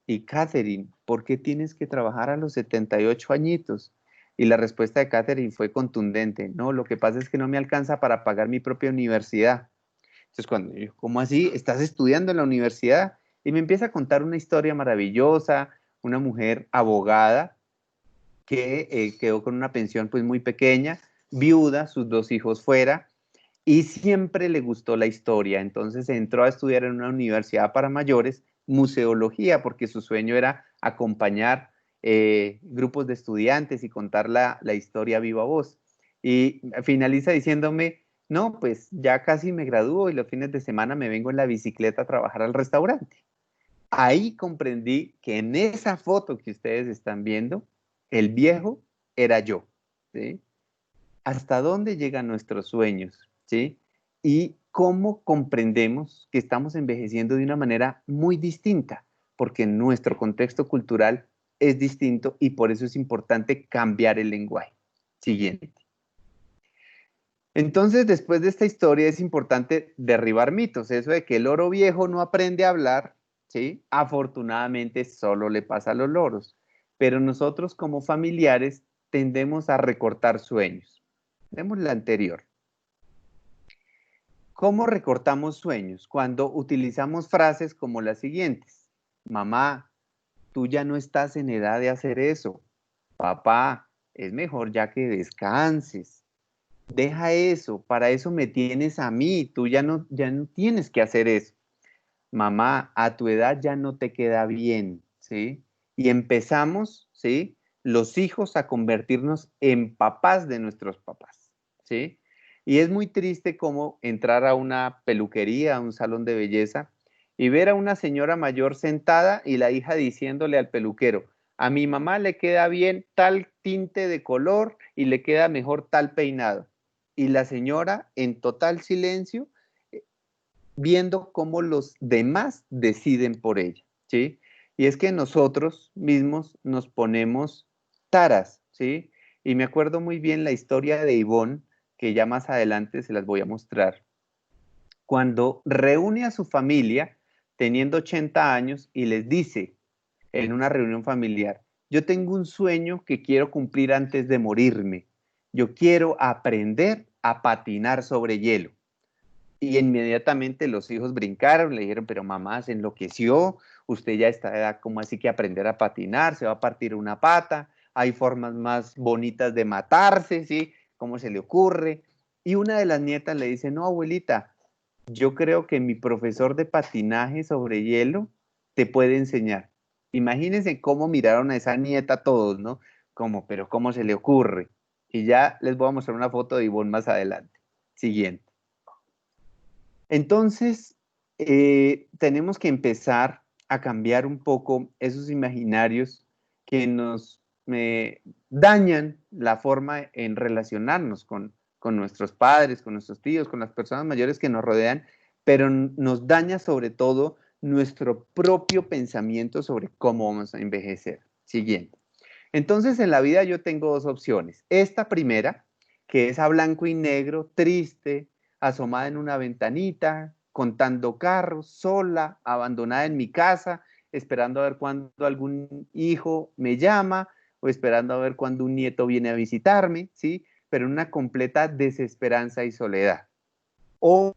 Y Catherine, ¿por qué tienes que trabajar a los 78 añitos? Y la respuesta de Catherine fue contundente. No, lo que pasa es que no me alcanza para pagar mi propia universidad. Entonces, cuando yo, ¿cómo así? ¿Estás estudiando en la universidad? Y me empieza a contar una historia maravillosa, una mujer abogada que quedó con una pensión pues muy pequeña, viuda, sus 2 hijos fuera, y siempre le gustó la historia. Entonces entró a estudiar en una universidad para mayores, museología, porque su sueño era acompañar grupos de estudiantes y contar la historia viva voz. Y finaliza diciéndome, no, pues ya casi me gradúo y los fines de semana me vengo en la bicicleta a trabajar al restaurante. Ahí comprendí que en esa foto que ustedes están viendo, el viejo era yo, ¿sí? ¿Hasta dónde llegan nuestros sueños? ¿Sí? Y cómo comprendemos que estamos envejeciendo de una manera muy distinta, porque nuestro contexto cultural es distinto y por eso es importante cambiar el lenguaje. Siguiente. Entonces, después de esta historia es importante derribar mitos. Eso de que el loro viejo no aprende a hablar, ¿sí? Afortunadamente solo le pasa a los loros. Pero nosotros como familiares tendemos a recortar sueños. Vemos la anterior. ¿Cómo recortamos sueños? Cuando utilizamos frases como las siguientes. Mamá, tú ya no estás en edad de hacer eso. Papá, es mejor ya que descanses. Deja eso, para eso me tienes a mí, tú ya no tienes que hacer eso. Mamá, a tu edad ya no te queda bien, ¿sí? Y empezamos, ¿sí? Los hijos a convertirnos en papás de nuestros papás, ¿sí? Y es muy triste como entrar a una peluquería, a un salón de belleza, y ver a una señora mayor sentada y la hija diciéndole al peluquero, a mi mamá le queda bien tal tinte de color y le queda mejor tal peinado. y la señora en total silencio, viendo cómo los demás deciden por ella, ¿sí? Y es que nosotros mismos nos ponemos taras, ¿sí? Y me acuerdo muy bien la historia de Ivonne, que ya más adelante se las voy a mostrar, cuando reúne a su familia teniendo 80 años y les dice en una reunión familiar: yo tengo un sueño que quiero cumplir antes de morirme. Yo quiero aprender a patinar sobre hielo. Y inmediatamente los hijos brincaron, le dijeron: pero mamá, se enloqueció, usted ya está de edad, ¿cómo así que aprender a patinar? Se va a partir una pata, hay formas más bonitas de matarse, ¿sí? ¿Cómo se le ocurre? Y una de las nietas le dice: no, abuelita, yo creo que mi profesor de patinaje sobre hielo te puede enseñar. Imagínense cómo miraron a esa nieta todos, ¿no? Como, pero ¿cómo se le ocurre? Y ya les voy a mostrar una foto de Ivonne más adelante. Siguiente. Entonces, tenemos que empezar a cambiar un poco esos imaginarios que nos dañan la forma en relacionarnos con nuestros padres, con nuestros tíos, con las personas mayores que nos rodean, pero nos daña sobre todo nuestro propio pensamiento sobre cómo vamos a envejecer. Siguiente. Entonces, en la vida yo tengo dos opciones. Esta primera, que es a blanco y negro, triste, asomada en una ventanita, contando carros, sola, abandonada en mi casa, esperando a ver cuándo algún hijo me llama o esperando a ver cuándo un nieto viene a visitarme, ¿sí? Pero en una completa desesperanza y soledad. O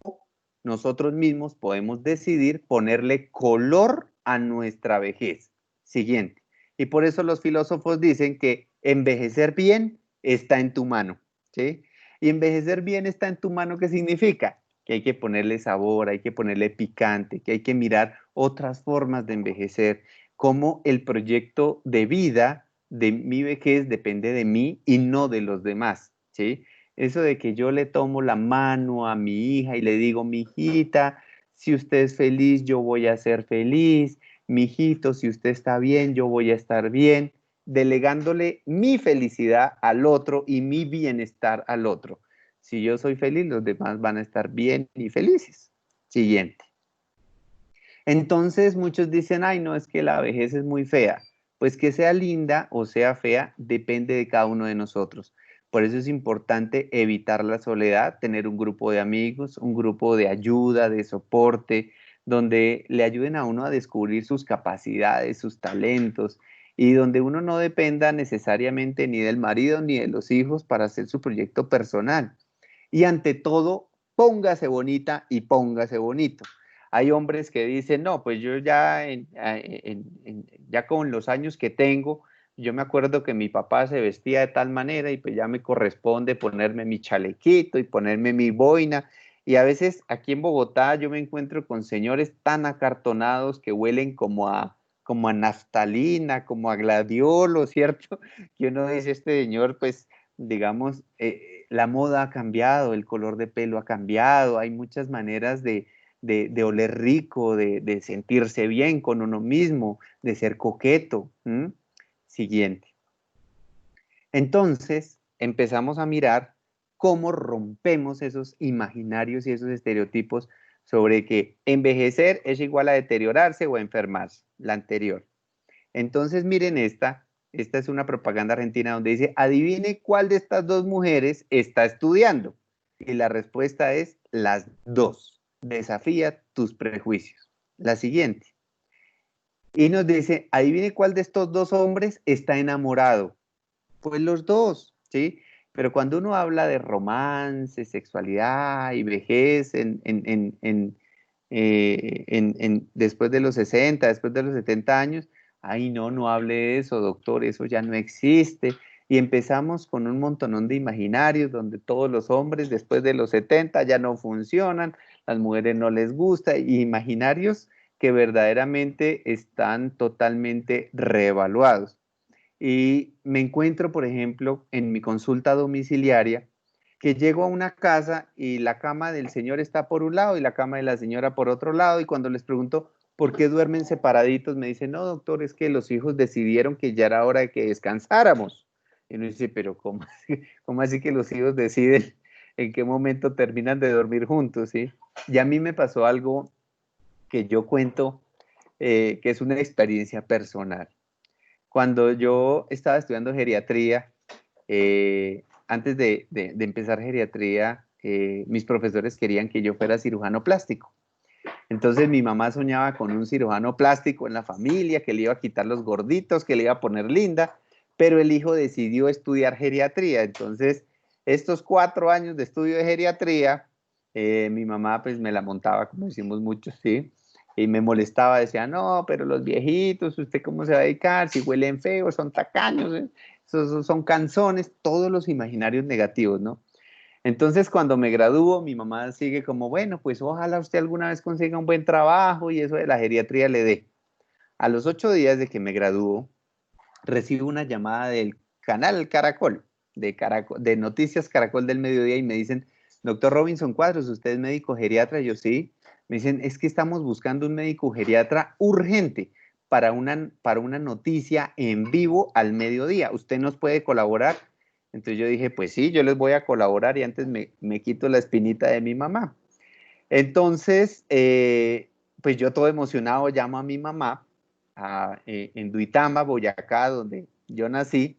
nosotros mismos podemos decidir ponerle color a nuestra vejez. Siguiente. Y por eso los filósofos dicen que envejecer bien está en tu mano, ¿sí? Y envejecer bien está en tu mano, ¿qué significa? Que hay que ponerle sabor, hay que ponerle picante, que hay que mirar otras formas de envejecer, como el proyecto de vida de mi vejez depende de mí y no de los demás, ¿sí? Eso de que yo le tomo la mano a mi hija y le digo: mi hijita, si usted es feliz, yo voy a ser feliz. Mi hijito, si usted está bien, yo voy a estar bien. Delegándole mi felicidad al otro y mi bienestar al otro. Si yo soy feliz, los demás van a estar bien y felices. Siguiente. Entonces muchos dicen: ay, no, es que la vejez es muy fea. Pues que sea linda o sea fea, depende de cada uno de nosotros. Por eso es importante evitar la soledad, tener un grupo de amigos, un grupo de ayuda, de soporte, donde le ayuden a uno a descubrir sus capacidades, sus talentos, y donde uno no dependa necesariamente ni del marido ni de los hijos para hacer su proyecto personal. Y ante todo, póngase bonita y póngase bonito. Hay hombres que dicen: no, pues yo ya, ya con los años que tengo, yo me acuerdo que mi papá se vestía de tal manera y pues ya me corresponde ponerme mi chalequito y ponerme mi boina. Y a veces aquí en Bogotá yo me encuentro con señores tan acartonados que huelen como a naftalina, como a gladiolo, ¿cierto? Que uno dice: este señor, pues, digamos, la moda ha cambiado, el color de pelo ha cambiado, hay muchas maneras de oler rico, de sentirse bien con uno mismo, de ser coqueto. Siguiente. Entonces, empezamos a mirar cómo rompemos esos imaginarios y esos estereotipos sobre que envejecer es igual a deteriorarse o a enfermarse, la anterior. Entonces, miren esta es una propaganda argentina donde dice: adivine cuál de estas dos mujeres está estudiando. Y la respuesta es: las dos. Desafía tus prejuicios. La siguiente. Y nos dice: adivine cuál de estos dos hombres está enamorado. Pues los dos, ¿sí? Pero cuando uno habla de romance, sexualidad y vejez después de los 60, después de los 70 años, ay, no, no hable de eso, doctor, eso ya no existe. Y empezamos con un montonón de imaginarios donde todos los hombres después de los 70 ya no funcionan, las mujeres no les gusta, y imaginarios que verdaderamente están totalmente reevaluados. Y me encuentro, por ejemplo, en mi consulta domiciliaria, que llego a una casa y la cama del señor está por un lado y la cama de la señora por otro lado, y cuando les pregunto por qué duermen separaditos, me dicen: no, doctor, es que los hijos decidieron que ya era hora de que descansáramos. Y uno dice: pero ¿cómo así que los hijos deciden en qué momento terminan de dormir juntos, ¿sí? Y a mí me pasó algo que yo cuento, que es una experiencia personal. Cuando yo estaba estudiando geriatría, antes de empezar geriatría, mis profesores querían que yo fuera cirujano plástico. Entonces mi mamá soñaba con un cirujano plástico en la familia, que le iba a quitar los gorditos, que le iba a poner linda, pero el hijo decidió estudiar geriatría. Entonces, estos 4 años de estudio de geriatría, mi mamá pues me la montaba, como decimos muchos, ¿sí? Y me molestaba, decía, no, pero los viejitos, ¿usted cómo se va a dedicar? Si huelen feos, son tacaños, ¿eh? Son canzones, todos los imaginarios negativos, ¿no? Entonces, cuando me gradúo, mi mamá sigue como, bueno, pues ojalá usted alguna vez consiga un buen trabajo y eso de la geriatría le dé. A los 8 días de que me gradúo, recibo una llamada del canal Caracol, de Noticias Caracol del Mediodía, y me dicen, doctor Robinson Cuadros, ¿usted es médico geriatra? Yo sí. Me dicen, es que estamos buscando un médico geriatra urgente para una noticia en vivo al mediodía. ¿Usted nos puede colaborar? Entonces yo dije, pues sí, yo les voy a colaborar y antes me quito la espinita de mi mamá. Entonces, pues yo todo emocionado llamo a mi mamá en Duitama, Boyacá, donde yo nací,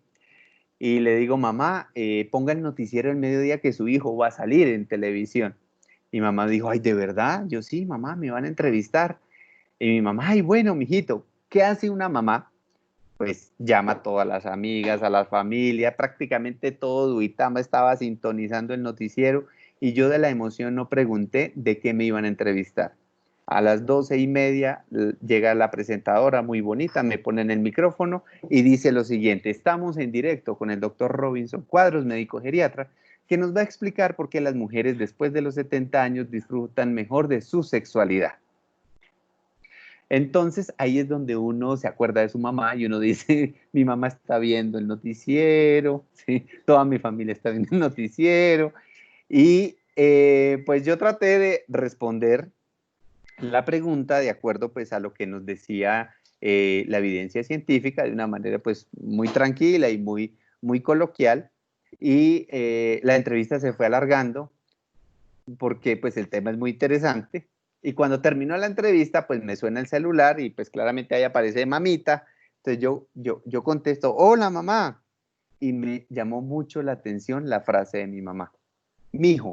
y le digo, mamá, ponga el noticiero el mediodía que su hijo va a salir en televisión. Mi mamá dijo, ay, ¿de verdad? Yo sí, mamá, me van a entrevistar. Y mi mamá, ay, bueno, mijito, ¿qué hace una mamá? Pues llama a todas las amigas, a la familia, prácticamente todo Duitama estaba sintonizando el noticiero y yo de la emoción no pregunté de qué me iban a entrevistar. A las 12:30 llega la presentadora muy bonita, me pone en el micrófono y dice lo siguiente: estamos en directo con el doctor Robinson Cuadros, médico geriatra, que nos va a explicar por qué las mujeres después de los 70 años disfrutan mejor de su sexualidad. Entonces ahí es donde uno se acuerda de su mamá y uno dice, mi mamá está viendo el noticiero, ¿sí? Toda mi familia está viendo el noticiero. Y pues yo traté de responder la pregunta de acuerdo pues a lo que nos decía la evidencia científica de una manera pues muy tranquila y muy coloquial. Y la entrevista se fue alargando porque pues el tema es muy interesante. Y cuando terminó la entrevista, pues me suena el celular y pues claramente ahí aparece mamita. Entonces yo contesto, hola mamá. Y me llamó mucho la atención la frase de mi mamá. Mijo,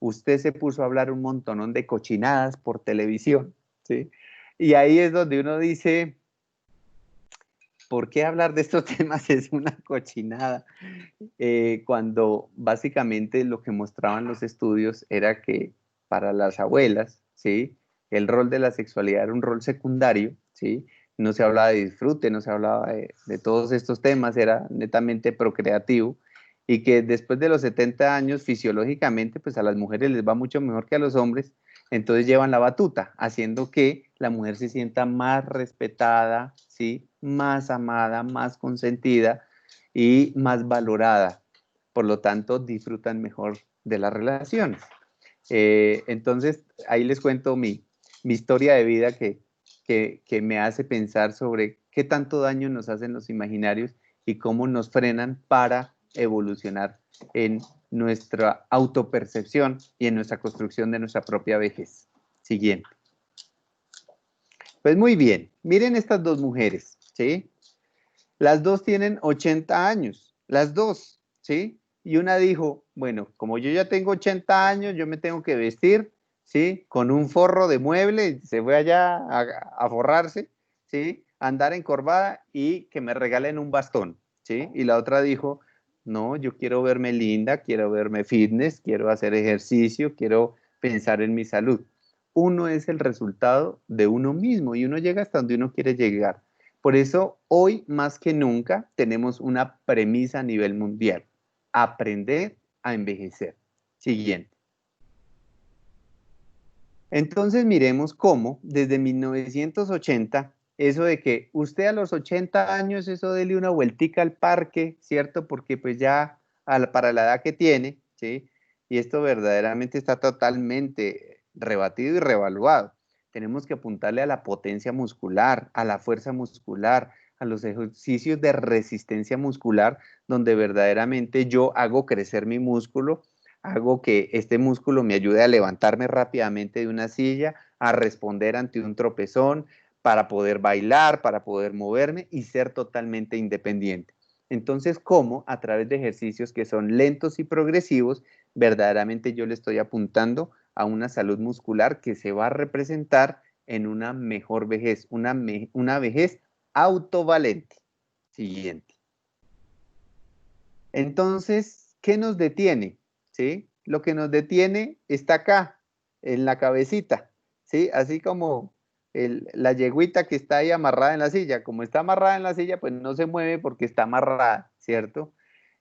usted se puso a hablar un montonón de cochinadas por televisión, ¿sí? Y ahí es donde uno dice, ¿por qué hablar de estos temas es una cochinada? Cuando básicamente lo que mostraban los estudios era que para las abuelas, ¿sí? El rol de la sexualidad era un rol secundario, ¿sí? No se hablaba de disfrute, no se hablaba de todos estos temas, era netamente procreativo, y que después de los 70 años fisiológicamente pues a las mujeres les va mucho mejor que a los hombres, entonces llevan la batuta, haciendo que la mujer se sienta más respetada, ¿sí? Más amada, más consentida y más valorada. Por lo tanto, disfrutan mejor de las relaciones. Entonces, ahí les cuento mi historia de vida que me hace pensar sobre qué tanto daño nos hacen los imaginarios y cómo nos frenan para evolucionar en nuestra autopercepción y en nuestra construcción de nuestra propia vejez. Siguiente. Pues muy bien, miren estas dos mujeres, ¿sí? Las dos tienen 80 años, las dos, ¿sí? Y una dijo, bueno, como yo ya tengo 80 años, yo me tengo que vestir, ¿sí? Con un forro de mueble, se fue allá a forrarse, ¿sí? A andar encorvada y que me regalen un bastón, ¿sí? Y la otra dijo, no, yo quiero verme linda, quiero verme fitness, quiero hacer ejercicio, quiero pensar en mi salud. Uno es el resultado de uno mismo y uno llega hasta donde uno quiere llegar. Por eso, hoy más que nunca tenemos una premisa a nivel mundial: aprender a envejecer. Siguiente. Entonces miremos cómo desde 1980, eso de que usted a los 80 años, eso dele una vueltica al parque, ¿cierto? Porque pues ya para la edad que tiene, ¿sí? Y esto verdaderamente está totalmente rebatido y revaluado. Tenemos que apuntarle a la potencia muscular, a la fuerza muscular, a los ejercicios de resistencia muscular, donde verdaderamente yo hago crecer mi músculo, hago que este músculo me ayude a levantarme rápidamente de una silla, a responder ante un tropezón, para poder bailar, para poder moverme y ser totalmente independiente. Entonces, ¿cómo? A través de ejercicios que son lentos y progresivos, verdaderamente yo le estoy apuntando a una salud muscular que se va a representar en una mejor vejez, una vejez autovalente. Siguiente. Entonces, ¿qué nos detiene? ¿Sí? Lo que nos detiene está acá, en la cabecita, ¿sí? Así como la yeguita que está ahí amarrada en la silla. Como está amarrada en la silla, pues no se mueve porque está amarrada, ¿cierto?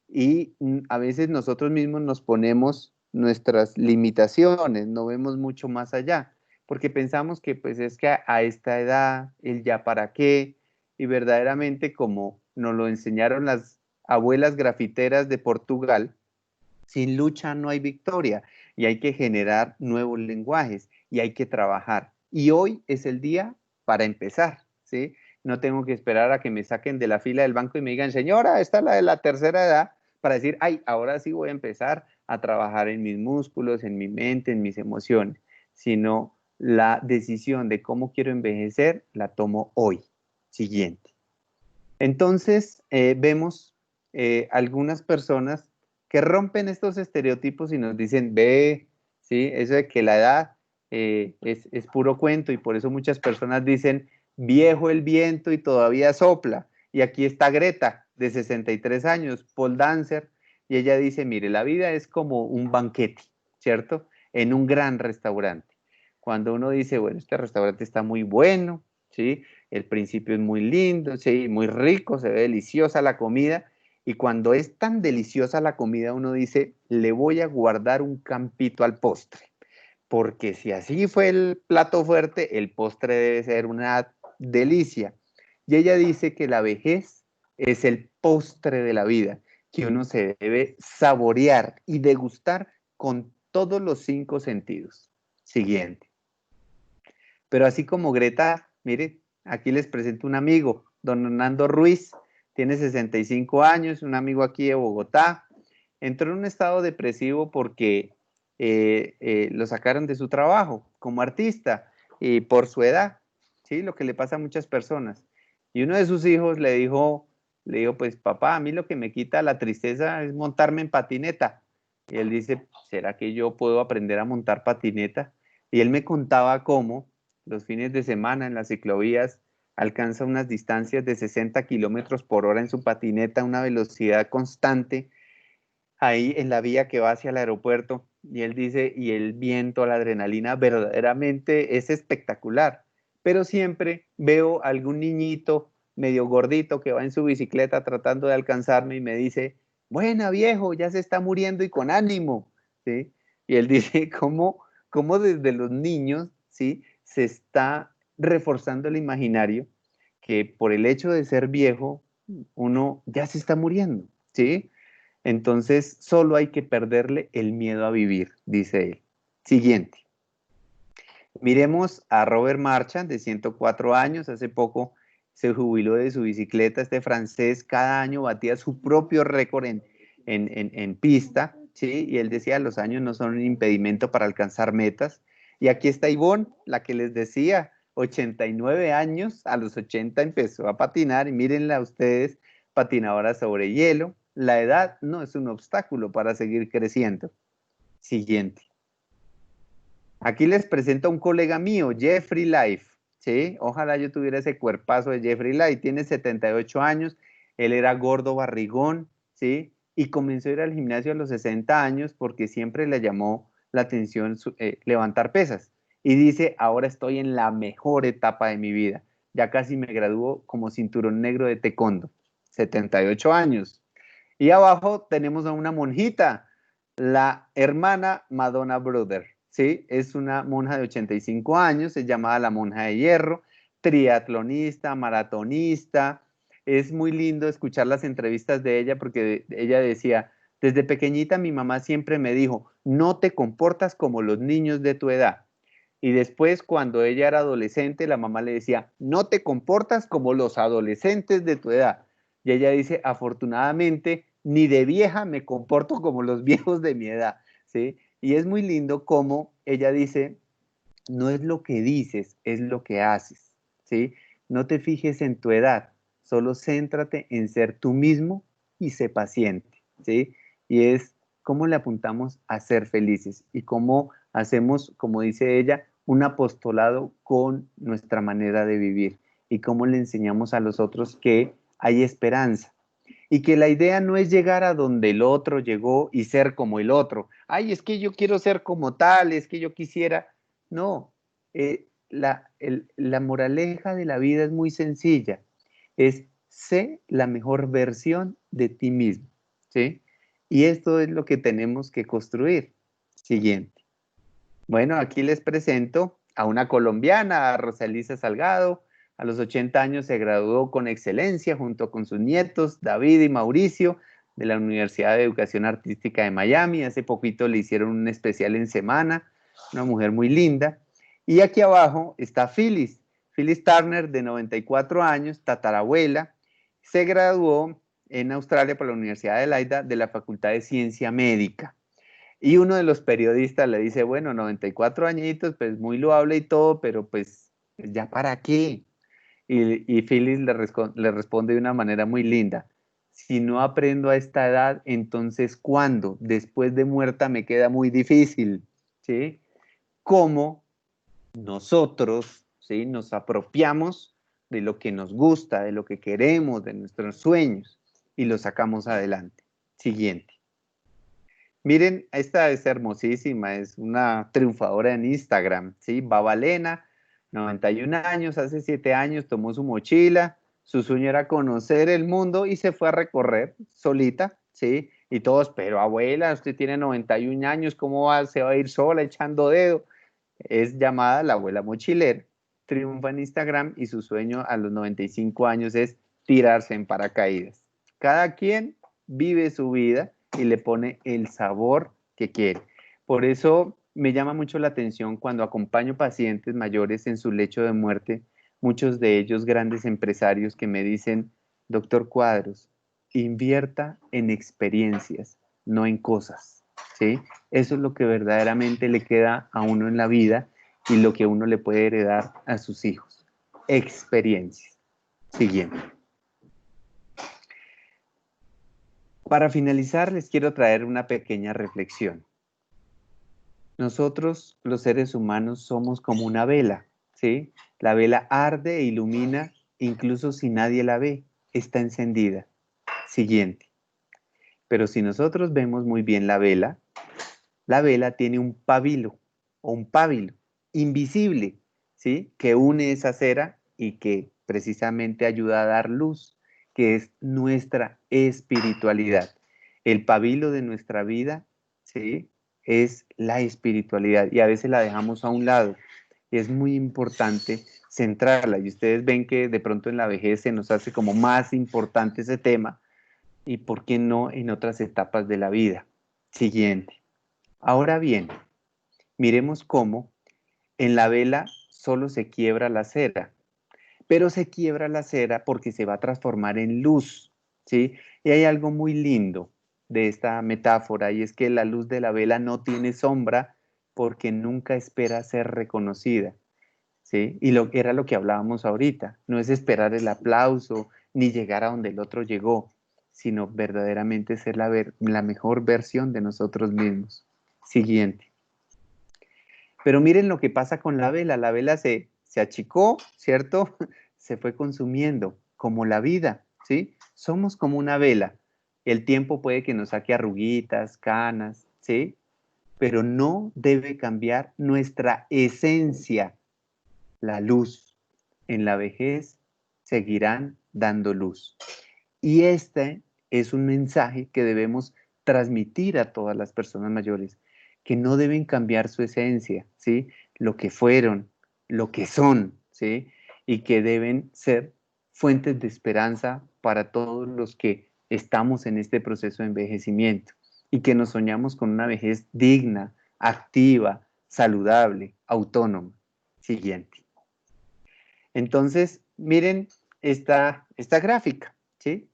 Y a veces nosotros mismos nos ponemos nuestras limitaciones, no vemos mucho más allá, porque pensamos que pues es que a esta edad, el ya para qué, y verdaderamente como nos lo enseñaron las abuelas grafiteras de Portugal, sin lucha no hay victoria y hay que generar nuevos lenguajes y hay que trabajar. Y hoy es el día para empezar, ¿sí? No tengo que esperar a que me saquen de la fila del banco y me digan, señora, esta es la de la tercera edad, para decir, ay, ahora sí voy a empezar a trabajar en mis músculos, en mi mente, en mis emociones, sino la decisión de cómo quiero envejecer la tomo hoy. Siguiente. Entonces, vemos algunas personas que rompen estos estereotipos y nos dicen, ve, ¿sí? Eso de que la edad es puro cuento y por eso muchas personas dicen, viejo el viento y todavía sopla. Y aquí está Greta, de 63 años, pole dancer, y ella dice, mire, la vida es como un banquete, ¿cierto? En un gran restaurante. Cuando uno dice, bueno, este restaurante está muy bueno, ¿sí? El principio es muy lindo, sí, muy rico, se ve deliciosa la comida. Y cuando es tan deliciosa la comida, uno dice, le voy a guardar un campito al postre. Porque si así fue el plato fuerte, el postre debe ser una delicia. Y ella dice que la vejez es el postre de la vida, que uno se debe saborear y degustar con todos los 5 sentidos. Siguiente. Pero así como Greta, mire, aquí les presento un amigo, don Hernando Ruiz, tiene 65 años, un amigo aquí de Bogotá. Entró en un estado depresivo porque lo sacaron de su trabajo como artista y por su edad, ¿sí? Lo que le pasa a muchas personas. Y uno de sus hijos le dijo, pues papá, a mí lo que me quita la tristeza es montarme en patineta. Y él dice, ¿será que yo puedo aprender a montar patineta? Y él me contaba cómo los fines de semana en las ciclovías alcanza unas distancias de 60 kilómetros por hora en su patineta, una velocidad constante ahí en la vía que va hacia el aeropuerto. Y él dice, y el viento, la adrenalina verdaderamente es espectacular. Pero siempre veo algún niñito medio gordito que va en su bicicleta tratando de alcanzarme y me dice, buena viejo, ya se está muriendo y con ánimo, ¿sí? Y él dice, ¿cómo desde los niños, ¿sí? Se está reforzando el imaginario que por el hecho de ser viejo, uno ya se está muriendo, ¿sí? Entonces, solo hay que perderle el miedo a vivir, dice él. Siguiente. Miremos a Robert Marchand, de 104 años. Hace poco se jubiló de su bicicleta. Este francés cada año batía su propio récord en pista, ¿sí? Y él decía, los años no son un impedimento para alcanzar metas. Y aquí está Ivonne, la que les decía, 89 años, a los 80 empezó a patinar. Y mírenla ustedes, patinadora sobre hielo. La edad no es un obstáculo para seguir creciendo. Siguiente. Aquí les presento a un colega mío, Jeffrey Life, ¿sí? Ojalá yo tuviera ese cuerpazo de Jeffrey Life. Tiene 78 años, él era gordo, barrigón, ¿sí? Y comenzó a ir al gimnasio a los 60 años porque siempre le llamó la atención levantar pesas. Y dice, ahora estoy en la mejor etapa de mi vida. Ya casi me graduó como cinturón negro de taekwondo. 78 años. Y abajo tenemos a una monjita, la hermana Madonna Brother, ¿sí? Es una monja de 85 años, es llamada la monja de hierro, triatlonista, maratonista. Es muy lindo escuchar las entrevistas de ella porque ella decía, desde pequeñita mi mamá siempre me dijo, no te comportas como los niños de tu edad. Y después, cuando ella era adolescente, la mamá le decía, no te comportas como los adolescentes de tu edad. Y ella dice, afortunadamente, ni de vieja me comporto como los viejos de mi edad, ¿sí? Y es muy lindo cómo ella dice, no es lo que dices, es lo que haces, ¿sí? No te fijes en tu edad, solo céntrate en ser tú mismo y sé paciente, ¿sí? Y es cómo le apuntamos a ser felices y cómo hacemos, como dice ella, un apostolado con nuestra manera de vivir y cómo le enseñamos a los otros que hay esperanza. Y que la idea no es llegar a donde el otro llegó y ser como el otro. Ay, es que yo quiero ser como tal, es que yo quisiera. No, la moraleja de la vida es muy sencilla. Es sé la mejor versión de ti mismo, ¿sí? Y esto es lo que tenemos que construir. Siguiente. Bueno, aquí les presento a una colombiana, a Rosalisa Salgado. A los 80 años se graduó con excelencia junto con sus nietos, David y Mauricio, de la Universidad de Educación Artística de Miami. Hace poquito le hicieron un especial en Semana, una mujer muy linda. Y aquí abajo está Phyllis Turner, de 94 años, tatarabuela. Se graduó en Australia por la Universidad de Adelaida de la Facultad de Ciencia Médica. Y uno de los periodistas le dice, bueno, 94 añitos, pues muy loable y todo, pero pues ya para qué. Y Phyllis le responde de una manera muy linda, si no aprendo a esta edad, entonces ¿cuándo? Después de muerta me queda muy difícil, ¿sí? ¿Cómo nosotros, ¿sí? Nos apropiamos de lo que nos gusta, de lo que queremos, de nuestros sueños y lo sacamos adelante? Siguiente. Miren, esta es hermosísima, es una triunfadora en Instagram, ¿sí? Babalena, 91 años, hace 7 años tomó su mochila, su sueño era conocer el mundo y se fue a recorrer solita, ¿sí? Y todos, pero abuela, usted tiene 91 años, ¿cómo se va a ir sola echando dedo? Es llamada la abuela mochilera, triunfa en Instagram y su sueño a los 95 años es tirarse en paracaídas. Cada quien vive su vida y le pone el sabor que quiere. Por eso me llama mucho la atención cuando acompaño pacientes mayores en su lecho de muerte, muchos de ellos grandes empresarios que me dicen, doctor Cuadros, invierta en experiencias, no en cosas, ¿sí? Eso es lo que verdaderamente le queda a uno en la vida y lo que uno le puede heredar a sus hijos. Experiencias. Siguiente. Para finalizar, les quiero traer una pequeña reflexión. Nosotros, los seres humanos, somos como una vela, ¿sí? La vela arde e ilumina incluso si nadie la ve, está encendida. Siguiente. Pero si nosotros vemos muy bien la vela tiene un pabilo o un pábilo invisible, ¿sí? Que une esa cera y que precisamente ayuda a dar luz, que es nuestra espiritualidad. El pabilo de nuestra vida, ¿sí? Es la espiritualidad y a veces la dejamos a un lado. Es muy importante centrarla y ustedes ven que de pronto en la vejez se nos hace como más importante ese tema y por qué no en otras etapas de la vida. Siguiente. Ahora bien, miremos cómo en la vela solo se quiebra la cera, pero se quiebra la cera porque se va a transformar en luz, ¿sí? Y hay algo muy lindo de esta metáfora y es que la luz de la vela no tiene sombra porque nunca espera ser reconocida, ¿sí? Y era lo que hablábamos ahorita, no es esperar el aplauso ni llegar a donde el otro llegó, sino verdaderamente ser la mejor versión de nosotros mismos. Siguiente. Pero miren lo que pasa con la vela se achicó, ¿cierto? Se fue consumiendo, como la vida, ¿sí? Somos como una vela. El tiempo puede que nos saque arruguitas, canas, ¿sí? Pero no debe cambiar nuestra esencia, la luz. En la vejez seguirán dando luz. Y este es un mensaje que debemos transmitir a todas las personas mayores, que no deben cambiar su esencia, ¿sí? Lo que fueron, lo que son, ¿sí? Y que deben ser fuentes de esperanza para todos los que estamos en este proceso de envejecimiento y que nos soñamos con una vejez digna, activa, saludable, autónoma. Siguiente. Entonces, miren esta gráfica, ¿sí?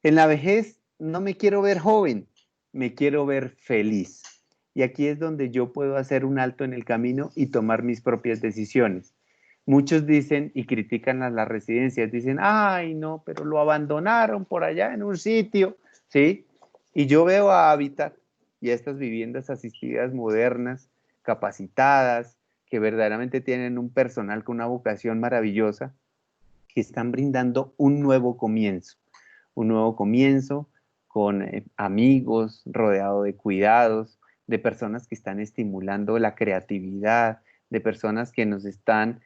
En la vejez no me quiero ver joven, me quiero ver feliz. Y aquí es donde yo puedo hacer un alto en el camino y tomar mis propias decisiones. Muchos dicen y critican a las residencias, dicen, ay, no, pero lo abandonaron por allá en un sitio, ¿sí? Y yo veo a Hábitat y a estas viviendas asistidas modernas, capacitadas, que verdaderamente tienen un personal con una vocación maravillosa, que están brindando un nuevo comienzo con amigos, rodeado de cuidados, de personas que están estimulando la creatividad, de personas que nos están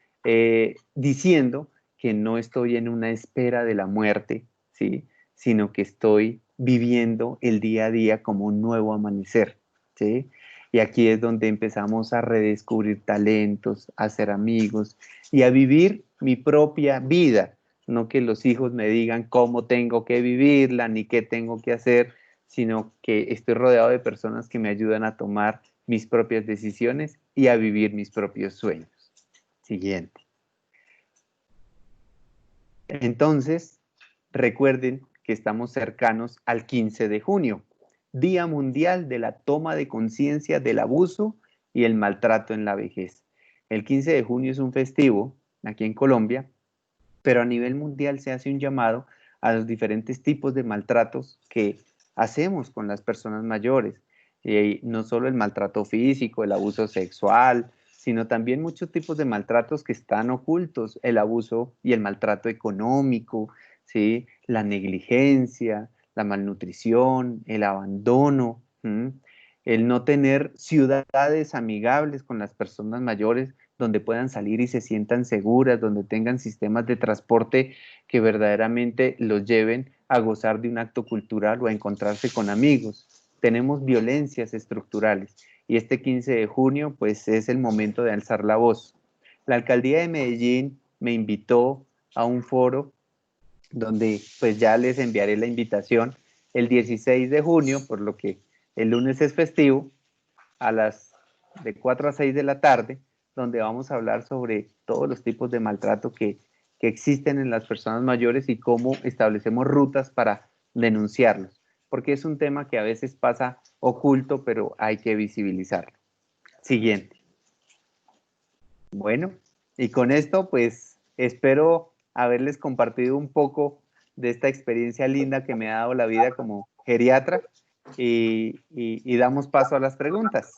diciendo que no estoy en una espera de la muerte, ¿sí? Sino que estoy viviendo el día a día como un nuevo amanecer, ¿sí? Y aquí es donde empezamos a redescubrir talentos, a ser amigos y a vivir mi propia vida. No que los hijos me digan cómo tengo que vivirla, ni qué tengo que hacer, sino que estoy rodeado de personas que me ayudan a tomar mis propias decisiones y a vivir mis propios sueños. Siguiente. Entonces, recuerden que estamos cercanos al 15 de junio, Día Mundial de la Toma de Conciencia del Abuso y el Maltrato en la Vejez. El 15 de junio es un festivo aquí en Colombia, pero a nivel mundial se hace un llamado a los diferentes tipos de maltratos que hacemos con las personas mayores. No solo el maltrato físico, el abuso sexual, sino también muchos tipos de maltratos que están ocultos, el abuso y el maltrato económico, ¿sí? La negligencia, la malnutrición, el abandono, el no tener ciudades amigables con las personas mayores, donde puedan salir y se sientan seguras, donde tengan sistemas de transporte que verdaderamente los lleven a gozar de un acto cultural o a encontrarse con amigos. Tenemos violencias estructurales y este 15 de junio pues es el momento de alzar la voz. La alcaldía de Medellín me invitó a un foro donde pues ya les enviaré la invitación el 16 de junio, por lo que el lunes es festivo, a las de 4 a 6 de la tarde, donde vamos a hablar sobre todos los tipos de maltrato que existen en las personas mayores y cómo establecemos rutas para denunciarlos, porque es un tema que a veces pasa oculto, pero hay que visibilizarlo. Siguiente. Bueno, y con esto pues espero haberles compartido un poco de esta experiencia linda que me ha dado la vida como geriatra y damos paso a las preguntas.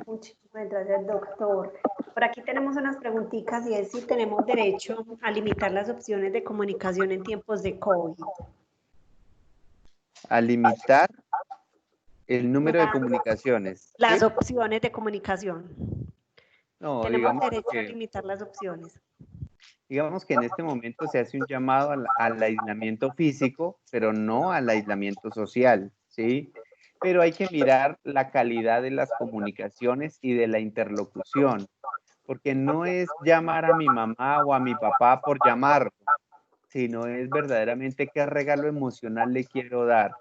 Muchísimas gracias, doctor. Por aquí tenemos unas preguntitas y es si tenemos derecho a limitar las opciones de comunicación en tiempos de COVID. A limitar el número de comunicaciones. Las ¿sí? opciones de comunicación. No, Tenemos derecho a limitar las opciones. Digamos que en este momento se hace un llamado al aislamiento físico, pero no al aislamiento social, ¿sí? Pero hay que mirar la calidad de las comunicaciones y de la interlocución, porque no es llamar a mi mamá o a mi papá por llamarlo, sino es verdaderamente qué regalo emocional le quiero dar,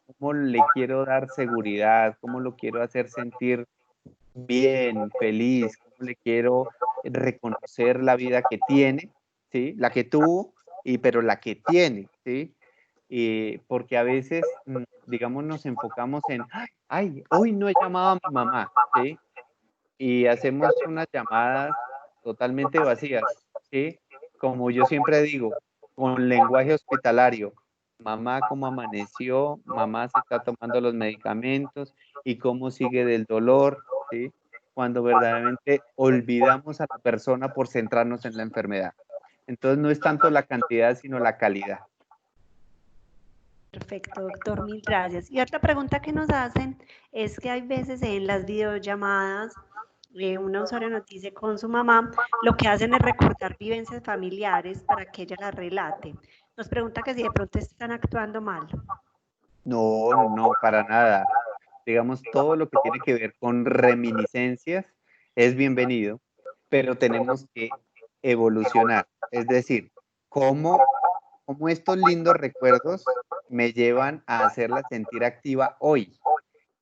cómo le quiero dar seguridad, cómo lo quiero hacer sentir bien, feliz, cómo le quiero reconocer la vida que tiene, ¿sí? La que tuvo, pero la que tiene, ¿sí? Porque a veces, digamos, nos enfocamos en, ay, hoy no he llamado a mi mamá, ¿sí? Y hacemos unas llamadas totalmente vacías, ¿sí? Como yo siempre digo, con lenguaje hospitalario, mamá cómo amaneció, mamá se está tomando los medicamentos y cómo sigue del dolor, ¿sí? Cuando verdaderamente olvidamos a la persona por centrarnos en la enfermedad. Entonces no es tanto la cantidad, sino la calidad. Perfecto, doctor, mil gracias. Y otra pregunta que nos hacen es que hay veces en las videollamadas, una usuaria nos dice con su mamá, lo que hacen es recordar vivencias familiares para que ella las relate. Nos pregunta que si de pronto están actuando mal. No, no, para nada. Digamos, todo lo que tiene que ver con reminiscencias es bienvenido, pero tenemos que evolucionar. Es decir, cómo estos lindos recuerdos me llevan a hacerla sentir activa hoy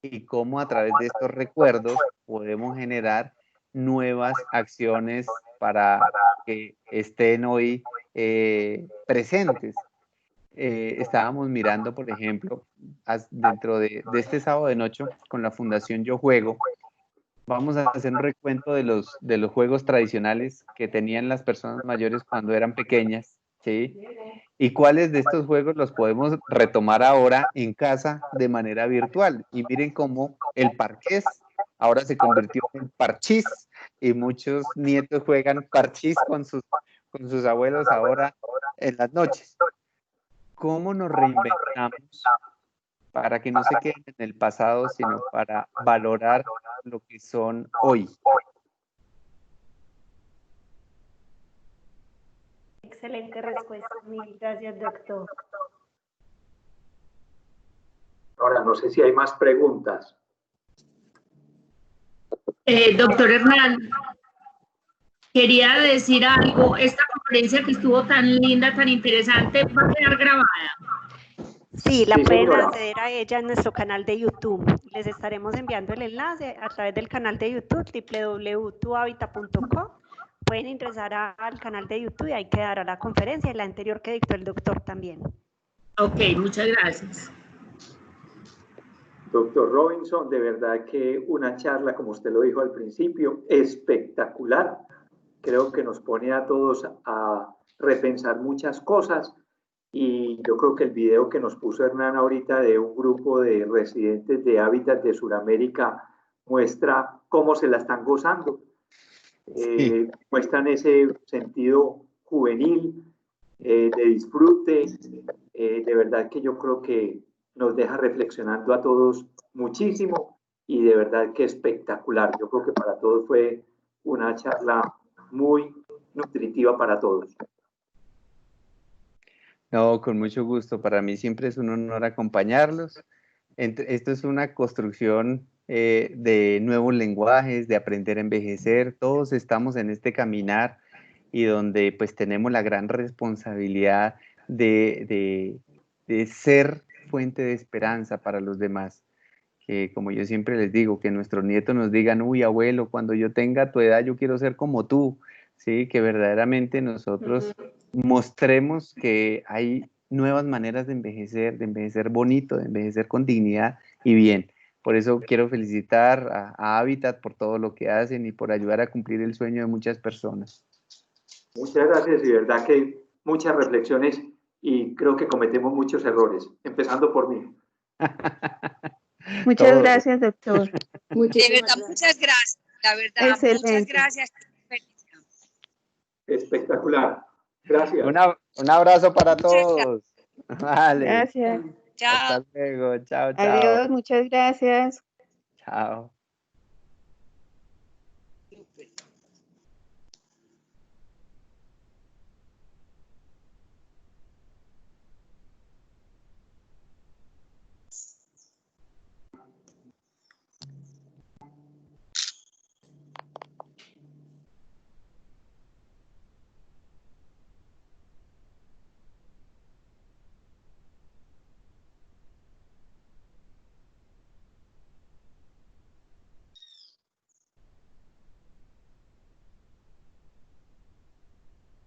y cómo a través de estos recuerdos podemos generar nuevas acciones para que estén hoy presentes. estábamos mirando, por ejemplo, dentro de este sábado de noche con la Fundación Yo Juego, vamos a hacer un recuento de los juegos tradicionales que tenían las personas mayores cuando eran pequeñas, ¿sí? Y cuáles de estos juegos los podemos retomar ahora en casa de manera virtual. Y miren cómo el parqués ahora se convirtió en parchís y muchos nietos juegan parchís con sus abuelos ahora en las noches. ¿Cómo nos reinventamos para que no se queden en el pasado, sino para valorar lo que son hoy? Excelente respuesta, mil gracias, doctor. Ahora, no sé si hay más preguntas. Doctor Hernán, quería decir algo. Esta conferencia que estuvo tan linda, tan interesante, va a quedar grabada. Sí, la Sí, pueden señora. acceder a ella en nuestro canal de YouTube. Les estaremos enviando el enlace a través del canal de YouTube www.tuhabita.co. Pueden ingresar al canal de YouTube y ahí quedará la conferencia y la anterior que dictó el doctor también. Ok, muchas gracias. Doctor Robinson, de verdad que una charla, como usted lo dijo al principio, espectacular. Creo que nos pone a todos a repensar muchas cosas y yo creo que el video que nos puso Hernán ahorita de un grupo de residentes de hábitat de Sudamérica muestra cómo se la están gozando. Muestran ese sentido juvenil, de disfrute, de verdad que yo creo que nos deja reflexionando a todos muchísimo y de verdad que espectacular. Yo creo que para todos fue una charla muy nutritiva para todos. No, con mucho gusto. Para mí siempre es un honor acompañarlos. Esto es una construcción de nuevos lenguajes, de aprender a envejecer. Todos estamos en este caminar y donde pues tenemos la gran responsabilidad de ser fuente de esperanza para los demás. Que como yo siempre les digo, que nuestros nietos nos digan, uy, abuelo, cuando yo tenga tu edad yo quiero ser como tú, ¿sí? Que verdaderamente nosotros mostremos que hay nuevas maneras de envejecer bonito, de envejecer con dignidad y bien. Por eso quiero felicitar a Habitat por todo lo que hacen y por ayudar a cumplir el sueño de muchas personas. Muchas gracias y de verdad que muchas reflexiones y creo que cometemos muchos errores, empezando por mí. Muchas Todos. gracias, doctor. De verdad, muchas gracias. La verdad, Excelente. muchas gracias. Espectacular. Gracias. Un abrazo para todos. Vale. Gracias. Chao. Hasta luego. Chao, chao. Adiós, muchas gracias. Chao.